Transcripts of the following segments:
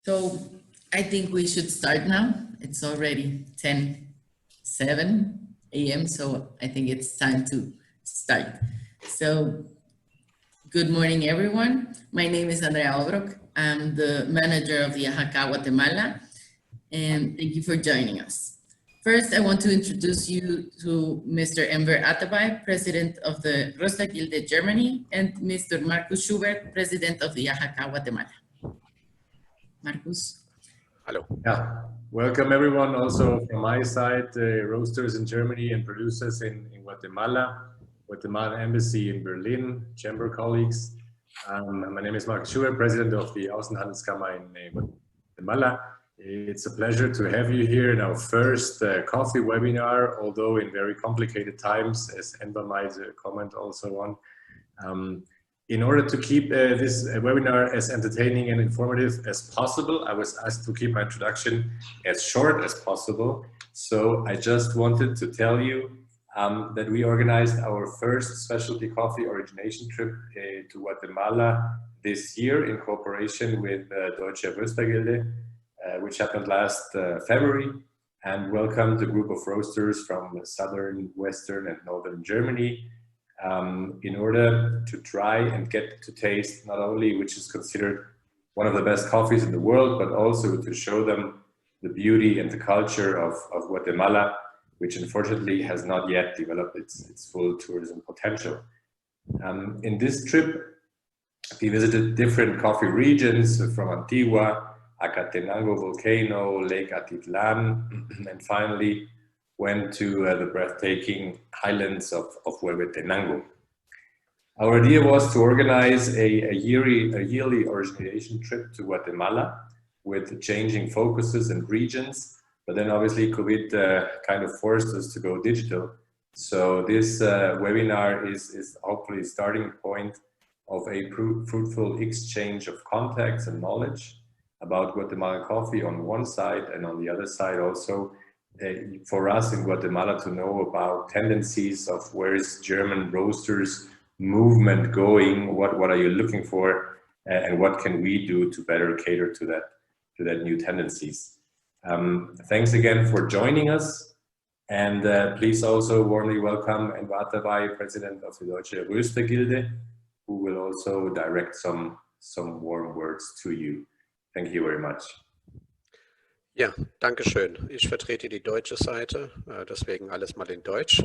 So I think we should start now. It's already 10:07 a.m. So I think it's time to start. So good morning, everyone. My name is Andrea Obrock. I'm the manager of the Guatemala, and thank you for joining us. First, I want to introduce you to Mr. Enver Atabay, President of the Röstergilde Germany, and Mr. Marcus Schubert, President of the Guatemala. Marcus. Hello. Yeah, welcome everyone also from my side, roasters in Germany and producers in Guatemala, Guatemala Embassy in Berlin, chamber colleagues. My name is Marcus Schubert, President of the Außenhandelskammer in Guatemala. It's a pleasure to have you here in our first coffee webinar, although in very complicated times, as Enver might comment also on. In order to keep this webinar as entertaining and informative as possible, I was asked to keep my introduction as short as possible. So I just wanted to tell you that we organized our first specialty coffee origination trip to Guatemala this year in cooperation with Deutsche Röstergilde, which happened last February, and welcomed a group of roasters from southern, western, and northern Germany in order to try and get to taste not only which is considered one of the best coffees in the world, but also to show them the beauty and the culture of Guatemala, which unfortunately has not yet developed its full tourism potential. In this trip, we visited different coffee regions from Antigua, Acatenango volcano, Lake Atitlan, and finally went to the breathtaking highlands of Huehuetenango. Our idea was to organize a yearly origination trip to Guatemala with changing focuses and regions, but then obviously COVID kind of forced us to go digital. So this webinar is hopefully a starting point of a fruitful exchange of contacts and knowledge about Guatemalan coffee on one side, and on the other side also for us in Guatemala to know about tendencies of where is German roasters movement going, what are you looking for, and what can we do to better cater to that new tendencies. Thanks again for joining us, and please also warmly welcome Enver Atabay, President of the Deutsche Röstergilde, who will also direct some warm words to you. Thank you very much. Ja, danke schön. Ich vertrete die deutsche Seite, deswegen alles mal in Deutsch.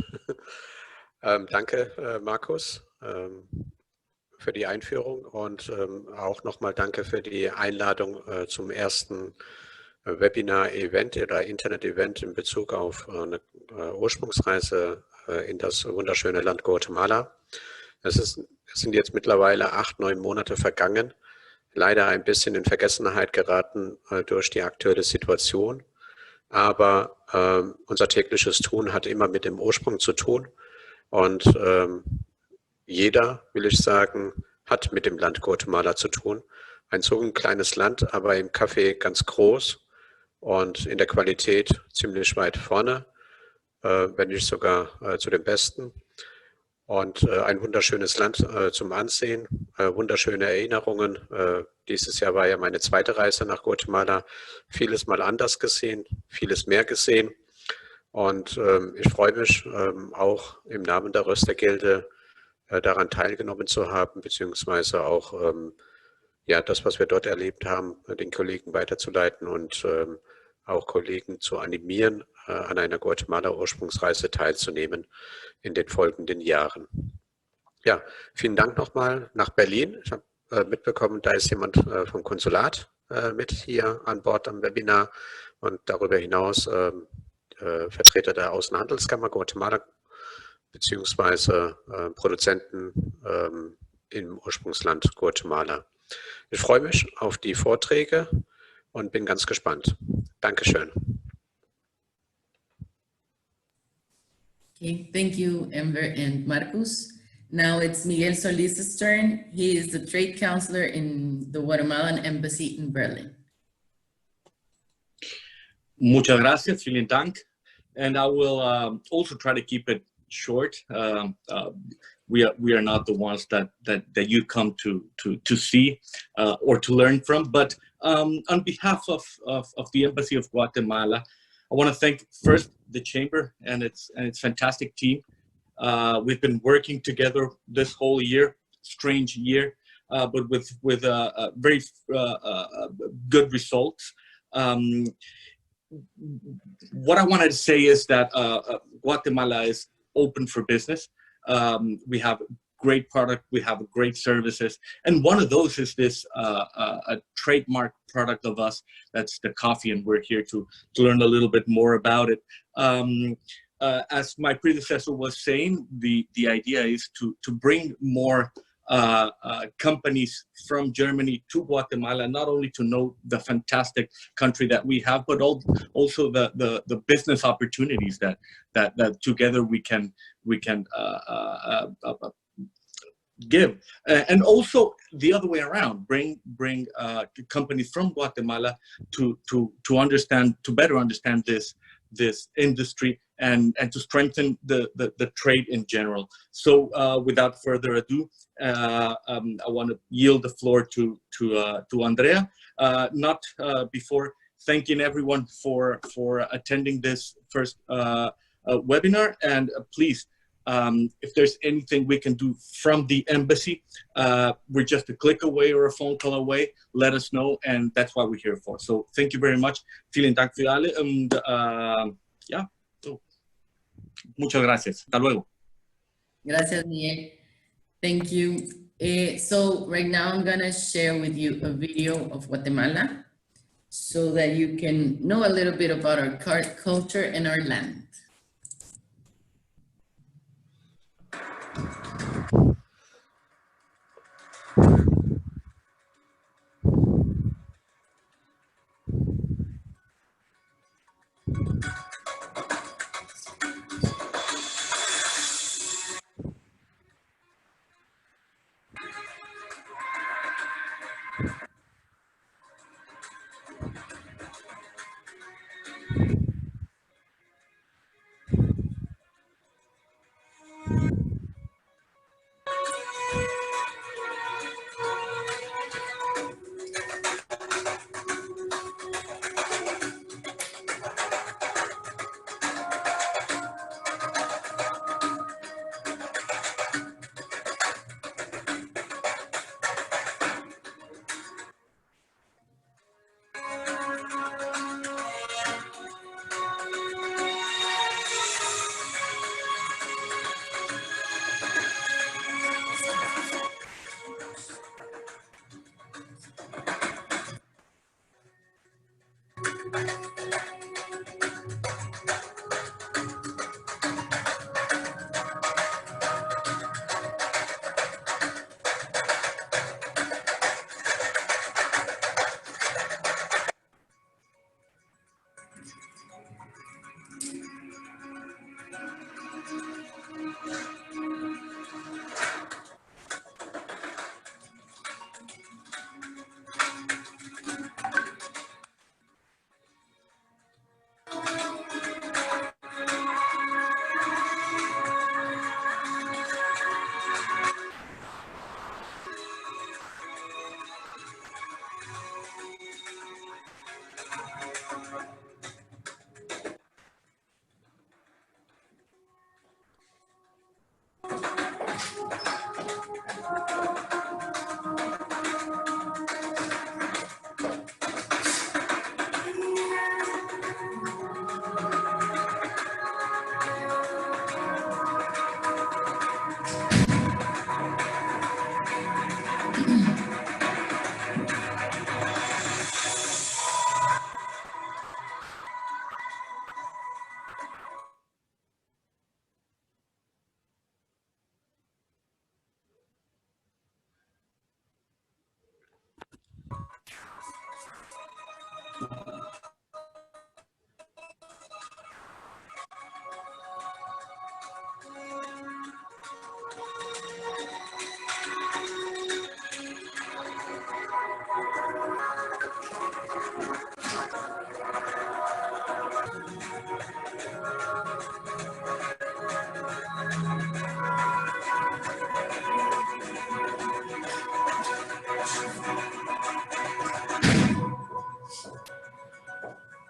Danke, Markus, für die Einführung, und auch nochmal danke für die Einladung zum ersten Webinar-Event oder Internet-Event in Bezug auf eine Ursprungsreise in das wunderschöne Land Guatemala. Es sind jetzt mittlerweile 8-9 Monate vergangen. Leider ein bisschen in Vergessenheit geraten durch die aktuelle Situation. Aber unser tägliches Tun hat immer mit dem Ursprung zu tun. Und jeder, will ich sagen, hat mit dem Land Guatemala zu tun. Ein so ein kleines Land, aber im Kaffee ganz groß und in der Qualität ziemlich weit vorne, wenn nicht sogar zu den Besten. Und ein wunderschönes Land zum Ansehen, wunderschöne Erinnerungen. Dieses Jahr war ja meine zweite Reise nach Guatemala. Vieles mal anders gesehen, vieles mehr gesehen. Und ich freue mich auch im Namen der Röstergilde daran teilgenommen zu haben, beziehungsweise auch ja, das, was wir dort erlebt haben, den Kollegen weiterzuleiten und auch Kollegen zu animieren, an einer Guatemala-Ursprungsreise teilzunehmen in den folgenden Jahren. Ja, vielen Dank nochmal nach Berlin. Ich habe mitbekommen, da ist jemand vom Konsulat mit hier an Bord am Webinar, und darüber hinaus Vertreter der Außenhandelskammer Guatemala beziehungsweise Produzenten im Ursprungsland Guatemala. Ich freue mich auf die Vorträge und bin ganz gespannt. Dankeschön. Okay, thank you, Enver and Marcus. Now it's Miguel Solis's turn. He is the trade counselor in the Guatemalan Embassy in Berlin. Muchas gracias, vielen Dank. And I will also try to keep it short. We are not the ones that you come to see or to learn from, but On behalf of the Embassy of Guatemala, I want to thank first the Chamber and its fantastic team. We've been working together this whole year, strange year, but with very good results. What I wanted to say is that Guatemala is open for business. We have great product, we have great services, and one of those is this a trademark product of us, that's the coffee, and we're here to learn a little bit more about it. As my predecessor was saying, the idea is to bring more companies from Germany to Guatemala, not only to know the fantastic country that we have, but also the business opportunities that together we can give, and also the other way around, bring companies from Guatemala to better understand this industry and to strengthen the trade in general. So without further ado, I want to yield the floor to Andrea, not before thanking everyone for attending this first webinar, and please, if there's anything we can do from the embassy, we're just a click away or a phone call away, let us know, and that's what we're here for. So thank you very much. Vielen Dank für alle, and yeah, so muchas gracias. Hasta luego. Gracias, Miguel. Thank you. So right now I'm gonna share with you a video of Guatemala so that you can know a little bit about our culture and our land.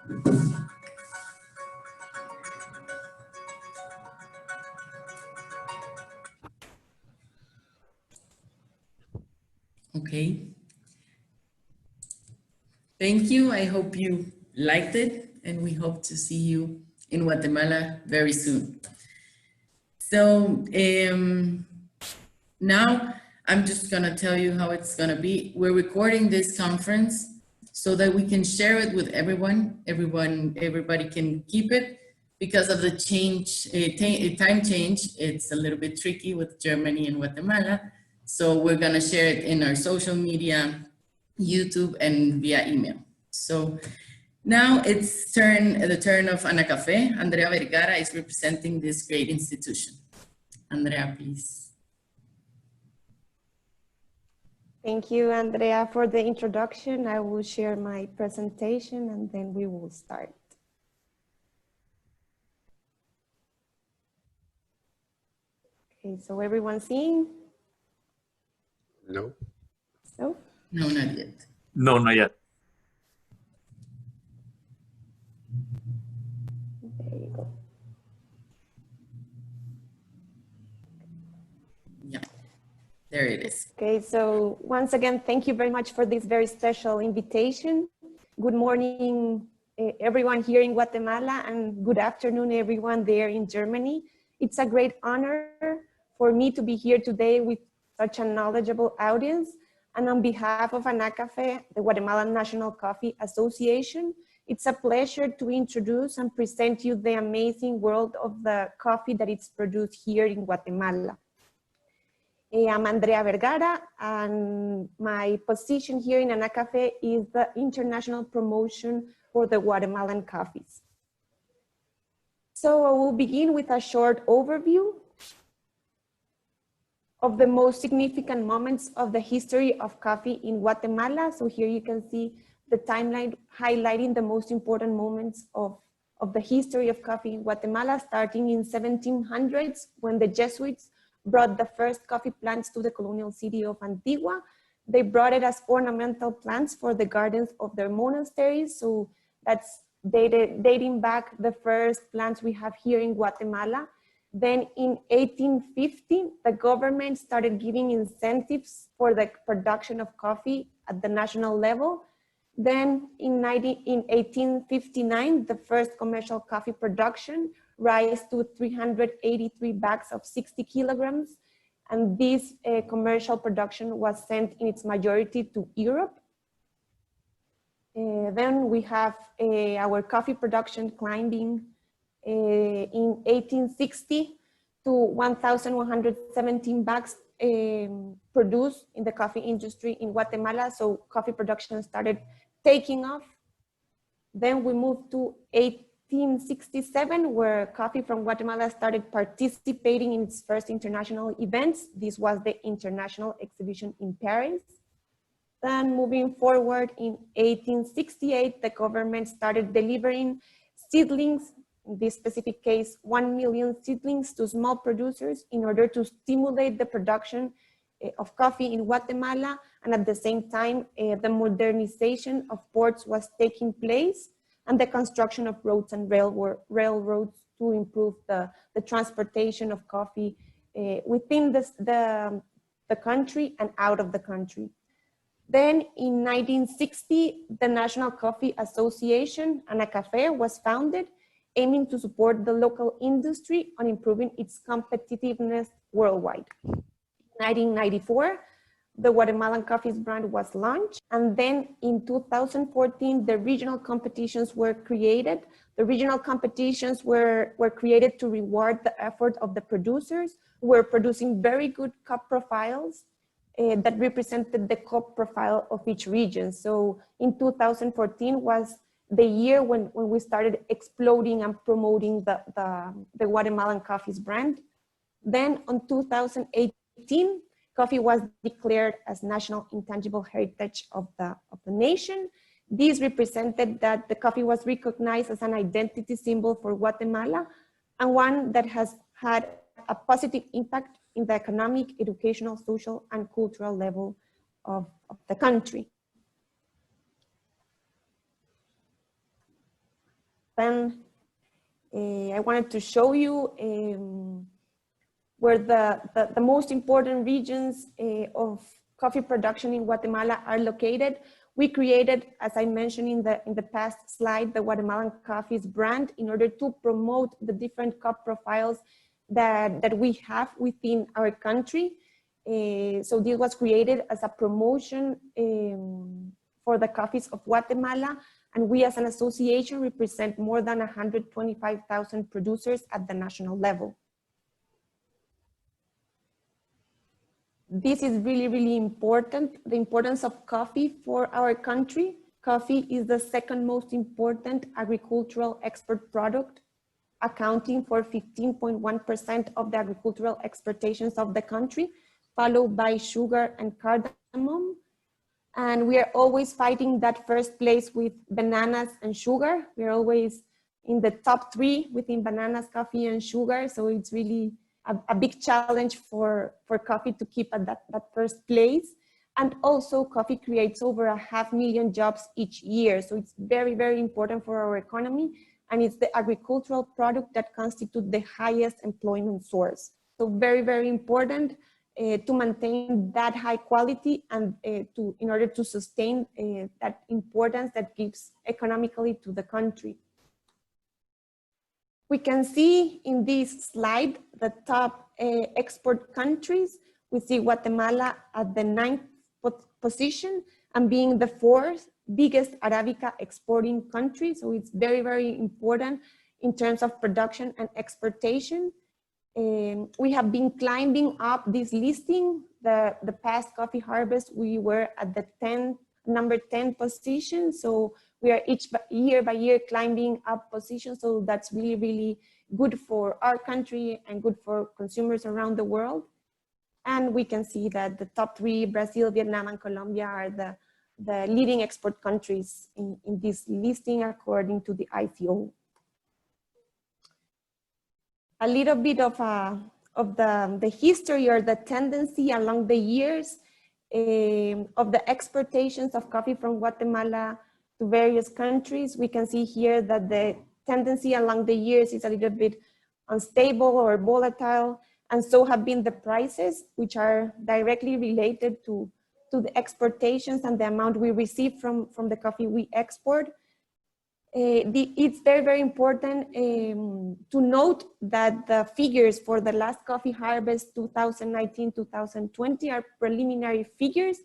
Okay. Thank you. I hope you liked it, and we hope to see you in Guatemala very soon. So now I'm just gonna tell you how it's gonna be. We're recording this conference so that we can share it with everyone. Everybody can keep it. Because of the change, time change, it's a little bit tricky with Germany and Guatemala. So we're gonna share it in our social media, YouTube, and via email. So now it's the turn of Ana Café. Andrea Vergara is representing this great institution. Andrea, please. Thank you, Andrea, for the introduction. I will share my presentation and then we will start. Okay, so everyone seeing? No. No? No, not yet. No, not yet. There you go. Yeah, there it is. Okay, so once again, thank you very much for this very special invitation. Good morning, everyone here in Guatemala, and good afternoon, everyone there in Germany. It's a great honor for me to be here today with such a knowledgeable audience. And on behalf of ANACAFE, the Guatemalan National Coffee Association, it's a pleasure to introduce and present you the amazing world of the coffee that is produced here in Guatemala. I'm Andrea Vergara, and my position here in ANACAFE is the international promotion for the Guatemalan coffees. So I will begin with a short overview of the most significant moments of the history of coffee in Guatemala. So here you can see the timeline highlighting the most important moments of the history of coffee in Guatemala, starting in 1700s when the Jesuits brought the first coffee plants to the colonial city of Antigua. They brought it as ornamental plants for the gardens of their monasteries. So that's dating back the first plants we have here in Guatemala. Then in 1850, the government started giving incentives for the production of coffee at the national level. Then in 1859, the first commercial coffee production rise to 383 bags of 60 kilograms. And this commercial production was sent in its majority to Europe. Then we have our coffee production climbing in 1860 to 1,117 bags produced in the coffee industry in Guatemala. So coffee production started taking off. Then we moved to 1867, where coffee from Guatemala started participating in its first international events. This was the International Exhibition in Paris. Then moving forward in 1868, the government started delivering seedlings, in this specific case, 1 million seedlings to small producers in order to stimulate the production of coffee in Guatemala. And at the same time, the modernization of ports was taking place and the construction of roads and railroads to improve the transportation of coffee within the country and out of the country. Then in 1960, the National Coffee Association, ANACAFE, was founded, aiming to support the local industry on improving its competitiveness worldwide. In 1994, the Guatemalan Coffee's brand was launched. And then in 2014, the regional competitions were created. The regional competitions were created to reward the effort of the producers who were producing very good cup profiles that represented the cup profile of each region. So in 2014 was the year when we started exploding and promoting the Guatemalan Coffee's brand. Then on 2018, coffee was declared as National Intangible Heritage of the nation. This represented that the coffee was recognized as an identity symbol for Guatemala and one that has had a positive impact in the economic, educational, social, and cultural level of the country. Then I wanted to show you where the most important regions of coffee production in Guatemala are located. We created, as I mentioned in the past slide, the Guatemalan Coffee's brand in order to promote the different cup profiles that we have within our country. So this was created as a promotion for the coffees of Guatemala, and we as an association represent more than 125,000 producers at the national level. This is really, really important, the importance of coffee for our country. Coffee is the second most important agricultural export product, accounting for 15.1% of the agricultural exportations of the country, followed by sugar and cardamom. And we are always fighting that first place with bananas and sugar. We're always in the top 3 within bananas, coffee, and sugar. So it's really a big challenge for coffee to keep at that first place. And also coffee creates over 500,000 jobs each year. So it's very, very important for our economy. And it's the agricultural product that constitutes the highest employment source. So very, very important to maintain that high quality and in order to sustain that importance that gives economically to the country. We can see in this slide the top export countries. We see Guatemala at the 9th position and being the 4th biggest Arabica exporting country. So it's very, very important in terms of production and exportation. We have been climbing up this listing. The past coffee harvest, we were at the number 10 position. So we are each year by year climbing up positions. So that's really, really good for our country and good for consumers around the world. And we can see that the top 3, Brazil, Vietnam, and Colombia, are the leading export countries in this listing according to the ICO. A little bit of the history or the tendency along the years of the exportations of coffee from Guatemala to various countries. We can see here that the tendency along the years is a little bit unstable or volatile, and so have been the prices, which are directly related to the exportations and the amount we receive from the coffee we export. It's very, very important to note that the figures for the last coffee harvest 2019-2020 are preliminary figures.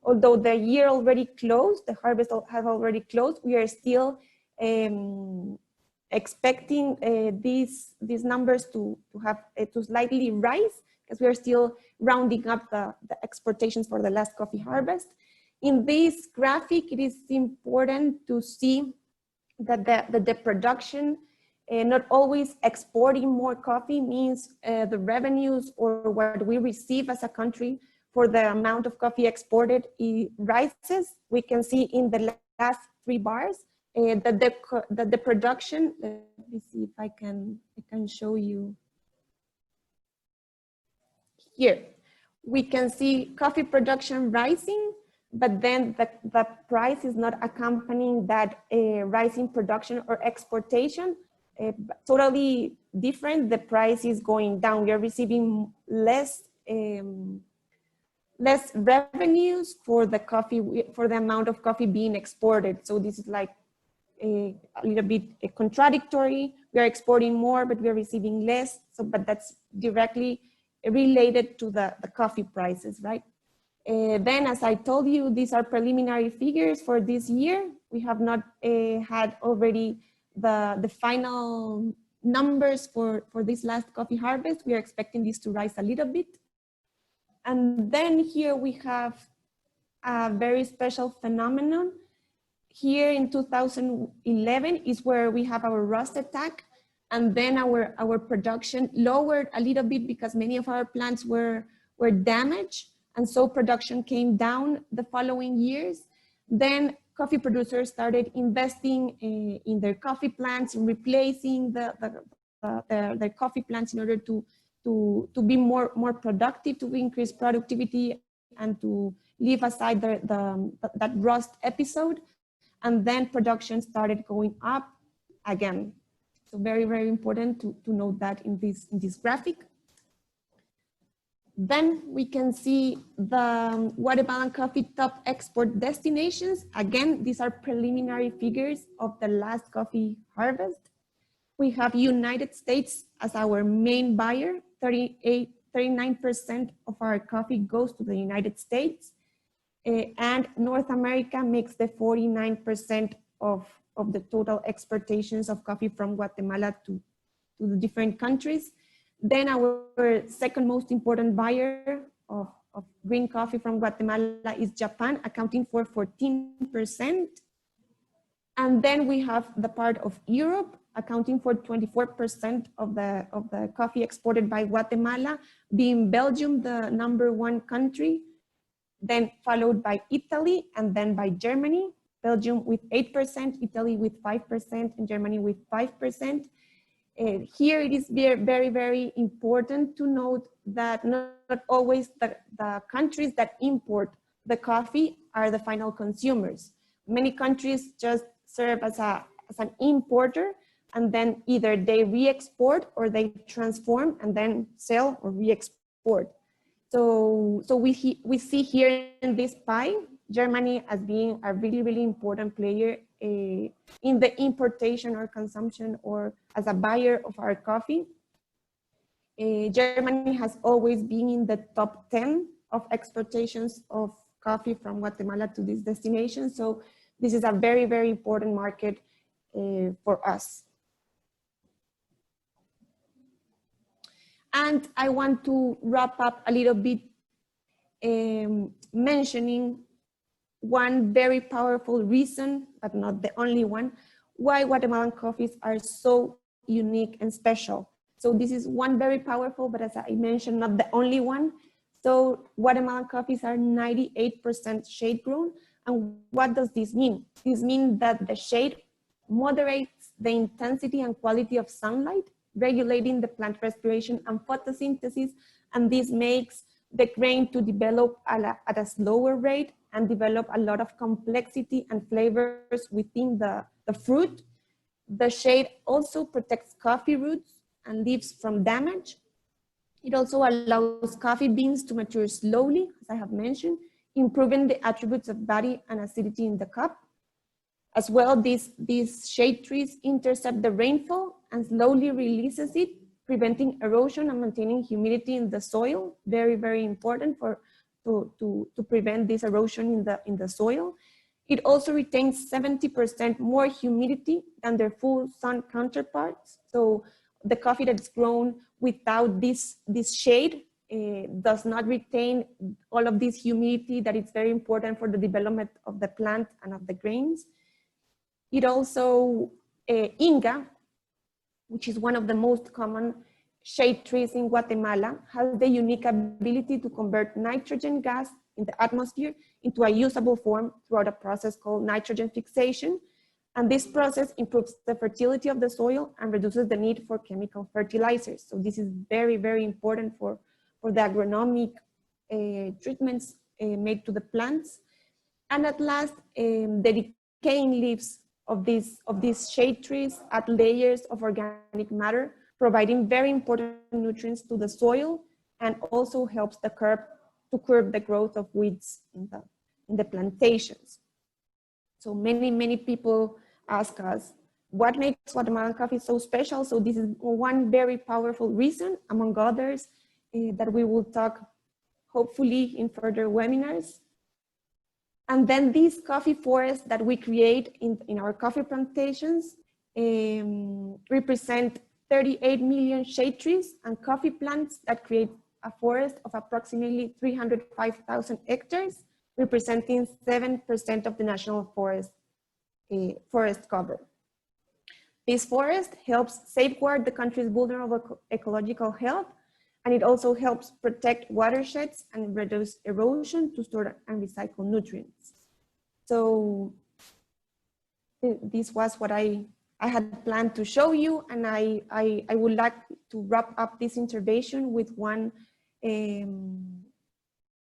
Although the year already closed, the harvest have already closed, we are still expecting these numbers to have to slightly rise, because we are still rounding up the exportations for the last coffee harvest. In this graphic, it is important to see that the production, not always exporting more coffee means the revenues or what we receive as a country for the amount of coffee exported, it rises. We can see in the last 3 bars that the production, let me see if I can show you. Here, we can see coffee production rising, but then the price is not accompanying that rising production or exportation. Totally different, the price is going down. We are receiving less revenues for the coffee, for the amount of coffee being exported. So this is like a little bit contradictory. We are exporting more, but we are receiving less. So, but that's directly related to the coffee prices, right? Then, as I told you, these are preliminary figures for this year. We have not had already the final numbers for this last coffee harvest. We are expecting this to rise a little bit. And then here we have a very special phenomenon. Here in 2011 is where we have our rust attack, and then our production lowered a little bit because many of our plants were damaged, and so production came down the following years. Then coffee producers started investing in their coffee plants, in replacing their coffee plants in order to be more productive, to increase productivity, and to leave aside that rust episode. And then production started going up again. So very, very important to note that in this graphic. Then we can see the Guatemalan coffee top export destinations. Again, these are preliminary figures of the last coffee harvest. We have United States as our main buyer. 39% of our coffee goes to the United States. And North America makes the 49% of the total exportations of coffee from Guatemala to the different countries. Then our second most important buyer of green coffee from Guatemala is Japan, accounting for 14%. And then we have the part of Europe, accounting for 24% of the coffee exported by Guatemala, being Belgium the #1 country, then followed by Italy, and then by Germany. Belgium with 8%, Italy with 5%, and Germany with 5%. Here it is very, very important to note that not always the countries that import the coffee are the final consumers. Many countries just serve as an importer, and then either they re-export or they transform and then sell or re-export. So we see here in this pie, Germany as being a really, really important player in the importation or consumption or as a buyer of our coffee. Germany has always been in the top 10 of exportations of coffee from Guatemala to this destination. So this is a very, very important market for us. And I want to wrap up a little bit mentioning one very powerful reason, but not the only one, why Guatemalan coffees are so unique and special. So this is one very powerful, but as I mentioned, not the only one. So Guatemalan coffees are 98% shade grown. And what does this mean? This means that the shade moderates the intensity and quality of sunlight, regulating the plant respiration and photosynthesis. And this makes the grain to develop at a slower rate and develop a lot of complexity and flavors within the fruit. The shade also protects coffee roots and leaves from damage. It also allows coffee beans to mature slowly, as I have mentioned, improving the attributes of body and acidity in the cup. As well, these shade trees intercept the rainfall and slowly releases it, preventing erosion and maintaining humidity in the soil. Very, very important to prevent this erosion in the soil. It also retains 70% more humidity than their full sun counterparts. So the coffee that's grown without this shade does not retain all of this humidity that is very important for the development of the plant and of the grains. It also, Inga, which is one of the most common shade trees in Guatemala, has the unique ability to convert nitrogen gas in the atmosphere into a usable form throughout a process called nitrogen fixation. And this process improves the fertility of the soil and reduces the need for chemical fertilizers. So this is very, very important for the agronomic treatments made to the plants. And at last, the decaying leaves of these shade trees add layers of organic matter, providing very important nutrients to the soil, and also helps to curb the growth of weeds in the plantations. So many people ask us, what makes Guatemalan coffee so special? So this is one very powerful reason, among others, that we will talk hopefully in further webinars. And then these coffee forests that we create in our coffee plantations represent 38 million shade trees and coffee plants that create a forest of approximately 305,000 hectares, representing 7% of the national forest cover. This forest helps safeguard the country's vulnerable ecological health, and it also helps protect watersheds and reduce erosion to store and recycle nutrients. So this was what I had planned to show you, and I would like to wrap up this intervention with one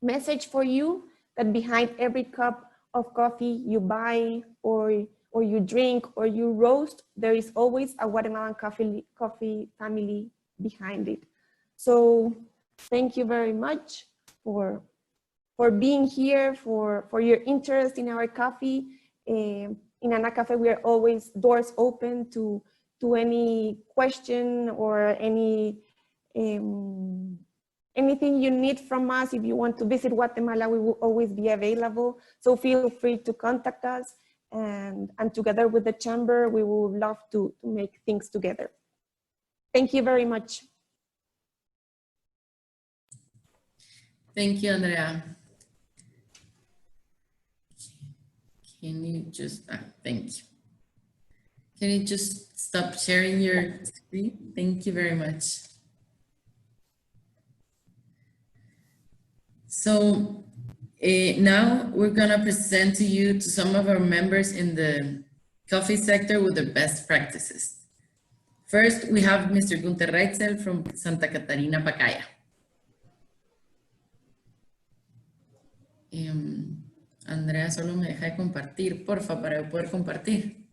message for you, that behind every cup of coffee you buy or or you drink, or you roast, there is always a Guatemalan coffee family behind it. So thank you very much for being here, for your interest in our coffee. In Ana Café, we are always doors open to any question or anything you need from us. If you want to visit Guatemala, we will always be available. So feel free to contact us, and together with the chamber, we would love to make things together. Thank you very much. Thank you, Andrea. Can you just, thank you. Can you just stop sharing your screen? Thank you very much. So now we're gonna present to you to some of our members in the coffee sector with their best practices. First, we have Mr. Gunther Reitzel from Santa Catarina, Pacaya. Andrea, solo me deja de compartir, porfa, para poder compartir.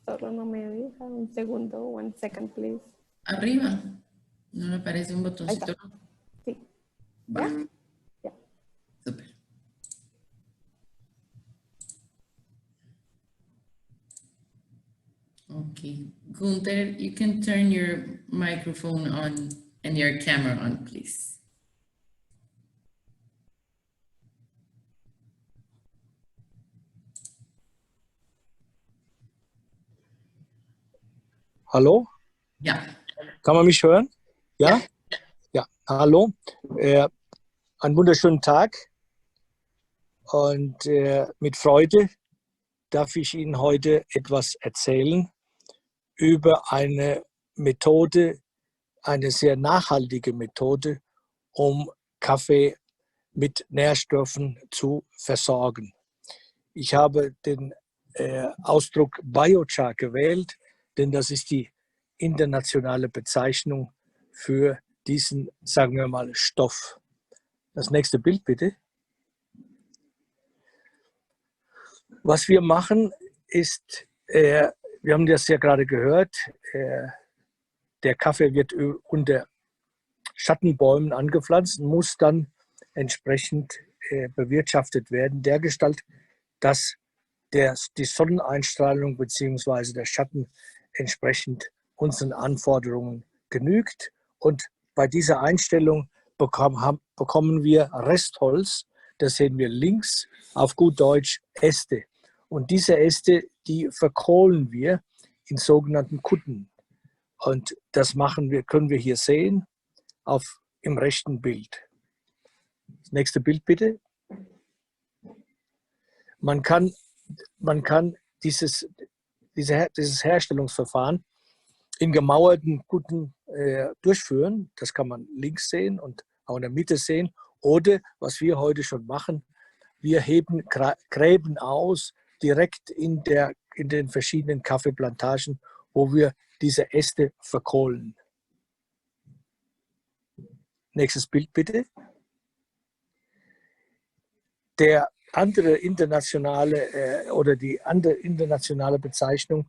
Solo no me deja un segundo, 1 second, please. Arriba, no le aparece un botoncito. Sí. Va. Yeah. Super. Okay, Gunther, you can turn your microphone on and your camera on, please. Hallo? Ja. Kann man mich hören? Ja? Ja. Ja, hallo. Einen wunderschönen Tag. Und mit Freude darf ich Ihnen heute etwas erzählen über eine Methode, eine sehr nachhaltige Methode, um Kaffee mit Nährstoffen zu versorgen. Ich habe den Ausdruck Biochar gewählt, denn das ist die internationale Bezeichnung für diesen, sagen wir mal, Stoff. Das nächste Bild bitte. Was wir machen ist, wir haben das ja gerade gehört, der Kaffee wird unter Schattenbäumen angepflanzt und muss dann entsprechend bewirtschaftet werden, dergestalt, dass die Sonneneinstrahlung bzw. der Schatten entsprechend unseren Anforderungen genügt. Und bei dieser Einstellung bekommen wir Restholz, das sehen wir links, auf gut Deutsch Äste. Und diese Äste, die verkohlen wir in sogenannten Kutten. Und das können wir hier sehen im rechten Bild. Das nächste Bild bitte. Man kann dieses Herstellungsverfahren in gemauerten Kutten durchführen. Das kann man links sehen und auch in der Mitte sehen. Oder, was wir heute schon machen, wir heben Gräben aus, direkt in den verschiedenen Kaffeeplantagen, wo wir diese Äste verkohlen. Nächstes Bild bitte. Die andere internationale Bezeichnung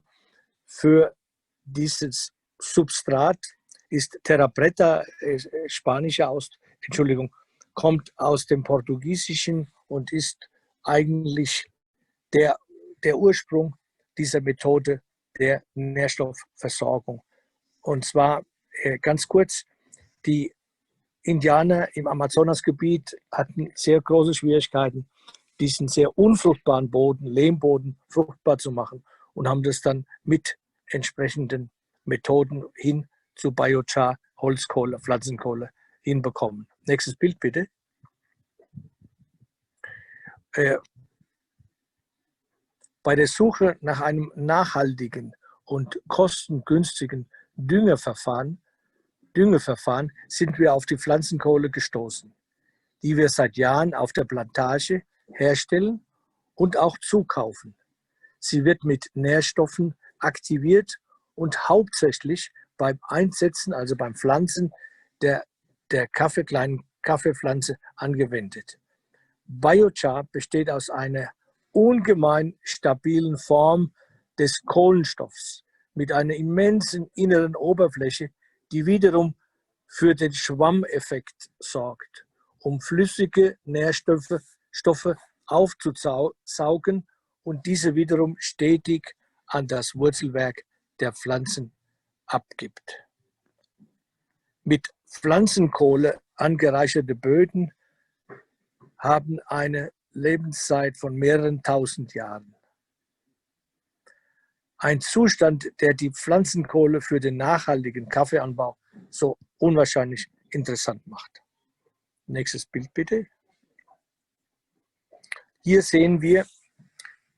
für dieses Substrat ist Terra Preta, kommt aus dem Portugiesischen und ist eigentlich der Ursprung dieser Methode der Nährstoffversorgung. Und zwar ganz kurz, die Indianer im Amazonasgebiet hatten sehr große Schwierigkeiten, diesen sehr unfruchtbaren Boden, Lehmboden, fruchtbar zu machen und haben das dann mit entsprechenden Methoden hin zu Biochar, Holzkohle, Pflanzenkohle hinbekommen. Nächstes Bild bitte. Bei der Suche nach einem nachhaltigen und kostengünstigen Düngeverfahren sind wir auf die Pflanzenkohle gestoßen, die wir seit Jahren auf der Plantage herstellen und auch zukaufen. Sie wird mit Nährstoffen aktiviert und hauptsächlich beim Einsetzen, also beim Pflanzen der kleinen Kaffeepflanze angewendet. Biochar besteht aus einer ungemein stabilen Form des Kohlenstoffs mit einer immensen inneren Oberfläche, die wiederum für den Schwammeffekt sorgt, um flüssige Nährstoffe aufzusaugen und diese wiederum stetig an das Wurzelwerk der Pflanzen abgibt. Mit Pflanzenkohle angereicherte Böden haben eine Lebenszeit von mehreren tausend Jahren. Ein Zustand, der die Pflanzenkohle für den nachhaltigen Kaffeeanbau so unwahrscheinlich interessant macht. Nächstes Bild bitte. Hier sehen wir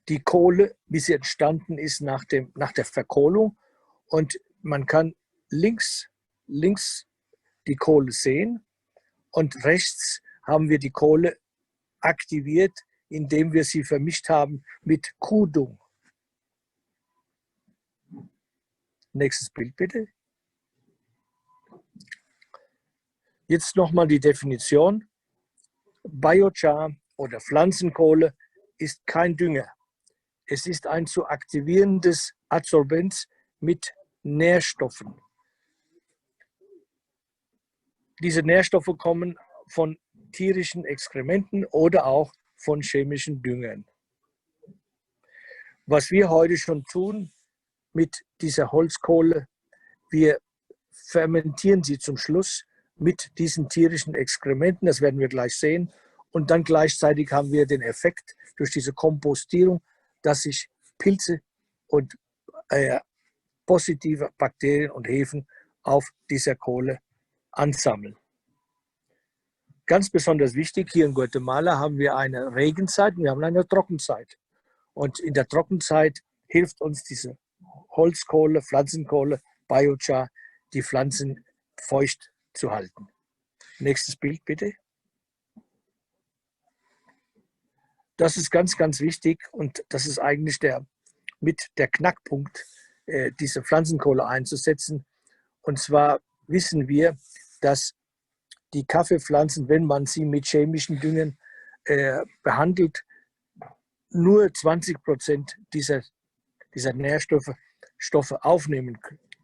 die Kohle, wie sie entstanden ist nach der Verkohlung. Und man kann links die Kohle sehen und rechts haben wir die Kohle aktiviert, indem wir sie vermischt haben mit Kuhdung. Nächstes Bild bitte. Jetzt nochmal die Definition. Biochar oder Pflanzenkohle ist kein Dünger. Es ist ein zu aktivierendes Adsorbent mit Nährstoffen. Diese Nährstoffe kommen von tierischen Exkrementen oder auch von chemischen Düngern. Was wir heute schon tun mit dieser Holzkohle, wir fermentieren sie zum Schluss mit diesen tierischen Exkrementen, das werden wir gleich sehen. Und dann gleichzeitig haben wir den Effekt durch diese Kompostierung, dass sich Pilze und positive Bakterien und Hefen auf dieser Kohle ansammeln. Ganz besonders wichtig, hier in Guatemala haben wir eine Regenzeit und wir haben eine Trockenzeit. Und in der Trockenzeit hilft uns diese Holzkohle, Pflanzenkohle, Biochar, die Pflanzen feucht zu halten. Nächstes Bild bitte. Das ist ganz, ganz wichtig und das ist eigentlich der Knackpunkt, diese Pflanzenkohle einzusetzen. Und zwar wissen wir, dass die Kaffeepflanzen, wenn man sie mit chemischen Düngern behandelt, nur 20% dieser Nährstoffe aufnehmen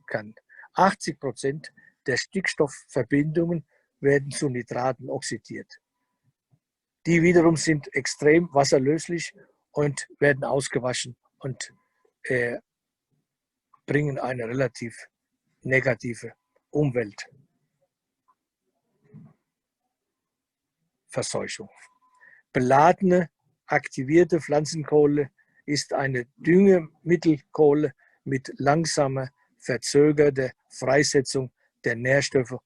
kann. 80% der Stickstoffverbindungen werden zu Nitraten oxidiert. Die wiederum sind extrem wasserlöslich und werden ausgewaschen und bringen eine relativ negative Umweltverseuchung. Beladene, aktivierte Pflanzenkohle ist eine Düngemittelkohle mit langsamer, verzögerter Freisetzung der Nährstoffe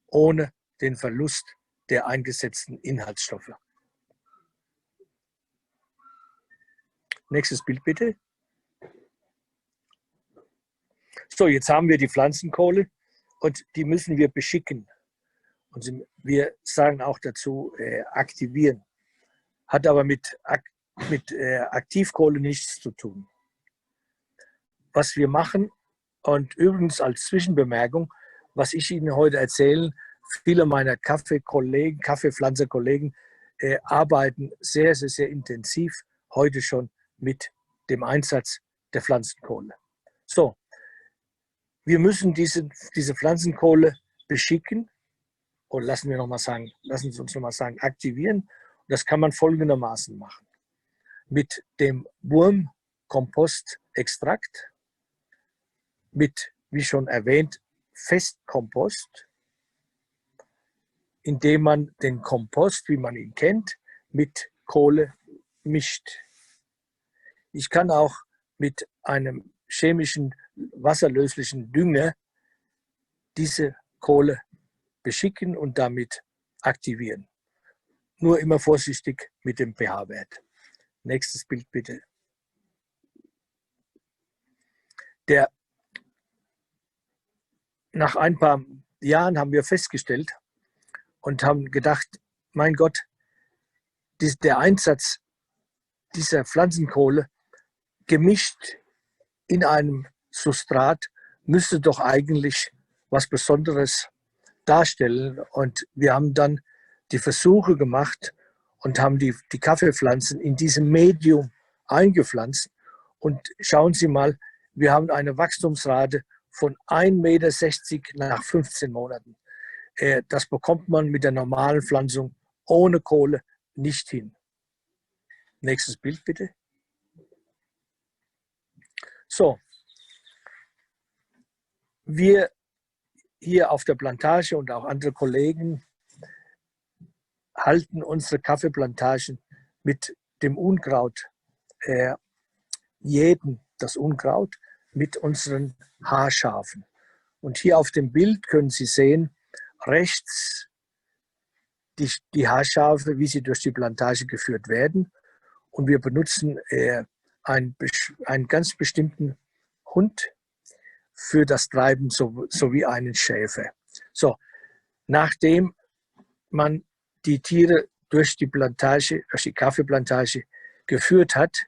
ohne den Verlust der eingesetzten Inhaltsstoffe. Nächstes Bild bitte. So, jetzt haben wir die Pflanzenkohle und die müssen wir beschicken. Und wir sagen auch dazu aktivieren. Hat aber mit Aktivkohle nichts zu tun. Was wir machen, und übrigens als Zwischenbemerkung, was ich Ihnen heute erzähle, viele meiner Kaffeepflanzerkollegen arbeiten sehr, sehr, sehr intensiv heute schon mit dem Einsatz der Pflanzenkohle. So, wir müssen diese Pflanzenkohle beschicken und lassen Sie uns nochmal sagen, aktivieren. Und das kann man folgendermaßen machen. Mit dem Wurmkompostextrakt, mit, wie schon erwähnt, Festkompost, indem man den Kompost, wie man ihn kennt, mit Kohle mischt. Ich kann auch mit einem chemischen, wasserlöslichen Dünger diese Kohle beschicken und damit aktivieren. Nur immer vorsichtig mit dem pH-Wert. Nächstes Bild bitte. Nach ein paar Jahren haben wir festgestellt und haben gedacht, mein Gott, der Einsatz dieser Pflanzenkohle gemischt in einem Substrat müsste doch eigentlich was Besonderes darstellen. Und wir haben dann die Versuche gemacht und haben die Kaffeepflanzen in diesem Medium eingepflanzt. Und schauen Sie mal, wir haben eine Wachstumsrate von 1,60 Meter nach 15 Monaten. Das bekommt man mit der normalen Pflanzung ohne Kohle nicht hin. Nächstes Bild bitte. So, wir hier auf der Plantage und auch andere Kollegen halten unsere Kaffeeplantagen mit dem Unkraut, jäten das Unkraut mit unseren Haarschafen. Und hier auf dem Bild können Sie sehen, rechts die Haarschafe, wie sie durch die Plantage geführt werden. Und wir benutzen einen ganz bestimmten Hund für das Treiben sowie einen Schäfer. So, nachdem man die Tiere durch die Plantage, durch die Kaffeeplantage geführt hat,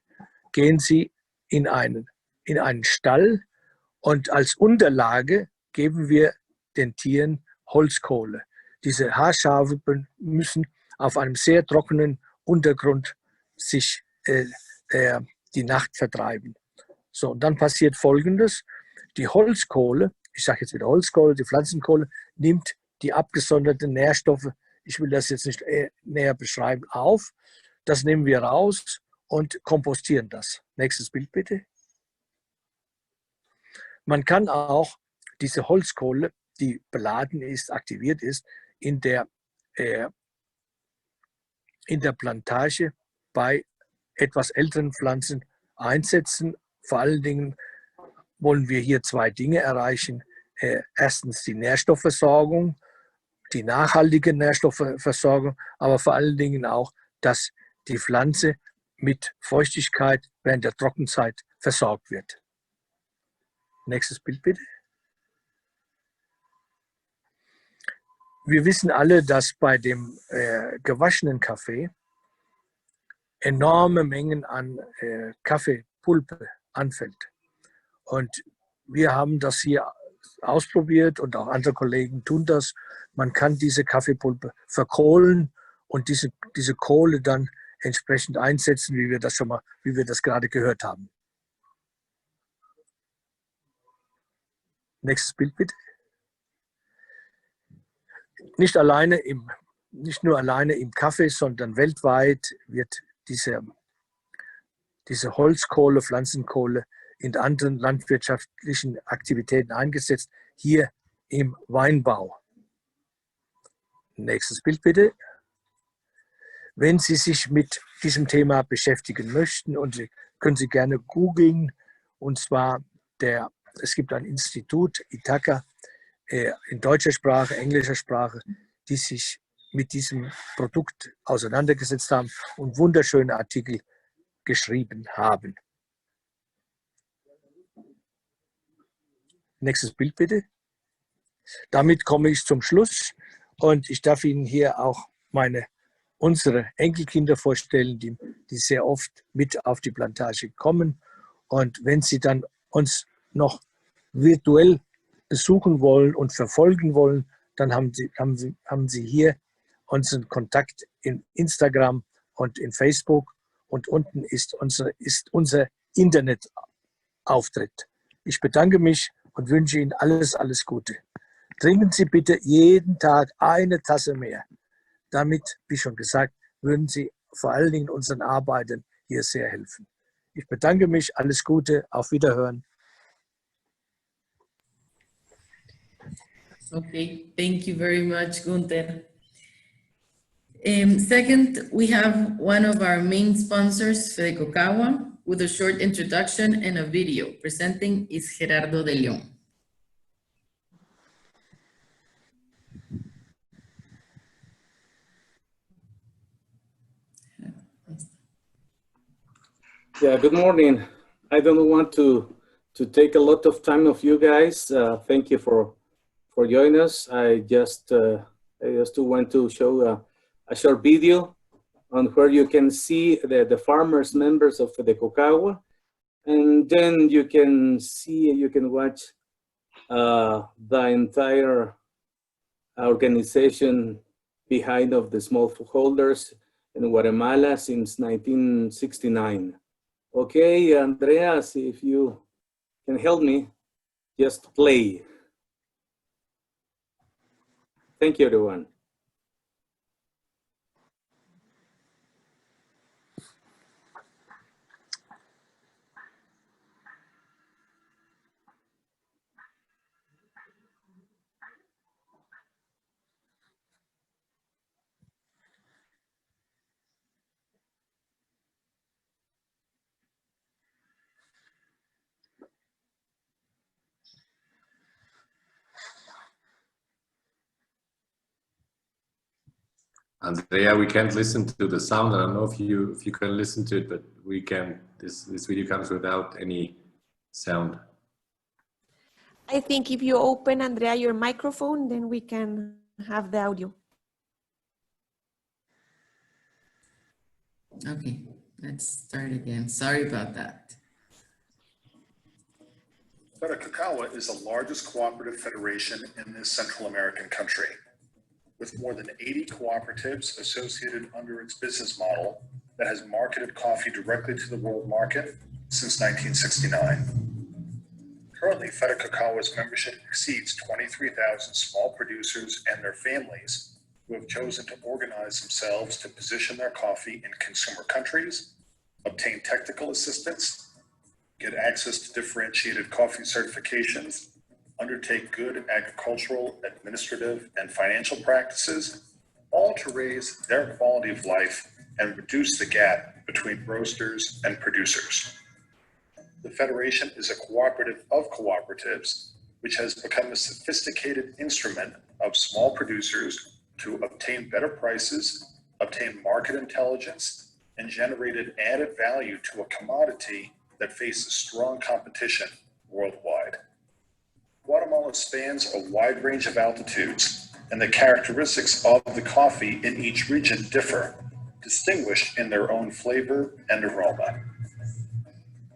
gehen sie in einen Stall und als Unterlage geben wir den Tieren Holzkohle. Diese Haarschafe müssen auf einem sehr trockenen Untergrund sich die Nacht vertreiben. So, und dann passiert Folgendes. Die Holzkohle, ich sage jetzt wieder Holzkohle, die Pflanzenkohle, nimmt die abgesonderten Nährstoffe, ich will das jetzt nicht näher beschreiben, auf. Das nehmen wir raus und kompostieren das. Nächstes Bild bitte. Man kann auch diese Holzkohle, die beladen ist, aktiviert ist, in der Plantage bei etwas älteren Pflanzen einsetzen. Vor allen Dingen wollen wir hier zwei Dinge erreichen. Erstens die Nährstoffversorgung, die nachhaltige Nährstoffversorgung, aber vor allen Dingen auch, dass die Pflanze mit Feuchtigkeit während der Trockenzeit versorgt wird. Nächstes Bild bitte. Wir wissen alle, dass bei dem gewaschenen Kaffee enorme Mengen an Kaffeepulpe anfällt. Und wir haben das hier ausprobiert und auch andere Kollegen tun das. Man kann diese Kaffeepulpe verkohlen und diese Kohle dann entsprechend einsetzen, wie wir das gerade gehört haben. Nächstes Bild bitte. Nicht nur alleine im Kaffee, sondern weltweit wird diese Holzkohle, Pflanzenkohle in anderen landwirtschaftlichen Aktivitäten eingesetzt, hier im Weinbau. Nächstes Bild bitte. Wenn Sie sich mit diesem Thema beschäftigen möchten, und können Sie gerne googeln, und zwar es gibt ein Institut, Ithaca, in deutscher Sprache, englischer Sprache, die sich mit diesem Produkt auseinandergesetzt haben und wunderschöne Artikel geschrieben haben. Nächstes Bild bitte. Damit komme ich zum Schluss und ich darf Ihnen hier auch unsere Enkelkinder vorstellen, die sehr oft mit auf die Plantage kommen. Und wenn Sie dann uns noch virtuell besuchen wollen und verfolgen wollen, dann haben Sie hier unseren Kontakt in Instagram und in Facebook und unten ist unser Internetauftritt. Ich bedanke mich und wünsche Ihnen alles Gute. Trinken Sie bitte jeden Tag eine Tasse mehr. Damit, wie schon gesagt, würden Sie vor allen Dingen unseren Arbeitern hier sehr helfen. Ich bedanke mich, alles Gute, auf Wiederhören. Okay, thank you very much, Gunther. Second, we have one of our main sponsors, Fede Cocagua, with a short introduction and a video. Presenting is Gerardo de León. Yeah, good morning. I don't want to take a lot of time of you guys. Thank you for joining us. I just want to show a short video on where you can see the farmers, members of the Cocagua, and then you can watch the entire organization behind of the smallholders in Guatemala since 1969. Okay, Andreas, if you can help me, just play. Thank you, everyone. Andrea, we can't listen to the sound. I don't know if you can listen to it, but we can. This video comes without any sound. I think if you open, Andrea, your microphone, then we can have the audio. Okay, let's start again. Sorry about that. Cacao is the largest cooperative federation in this Central American country, with more than 80 cooperatives associated under its business model that has marketed coffee directly to the world market since 1969. Currently, Cacao's membership exceeds 23,000 small producers and their families who have chosen to organize themselves to position their coffee in consumer countries, obtain technical assistance, get access to differentiated coffee certifications, undertake good agricultural, administrative, and financial practices, all to raise their quality of life and reduce the gap between roasters and producers. The Federation is a cooperative of cooperatives, which has become a sophisticated instrument of small producers to obtain better prices, obtain market intelligence, and generated added value to a commodity that faces strong competition worldwide. Guatemala spans a wide range of altitudes, and the characteristics of the coffee in each region differ, distinguished in their own flavor and aroma.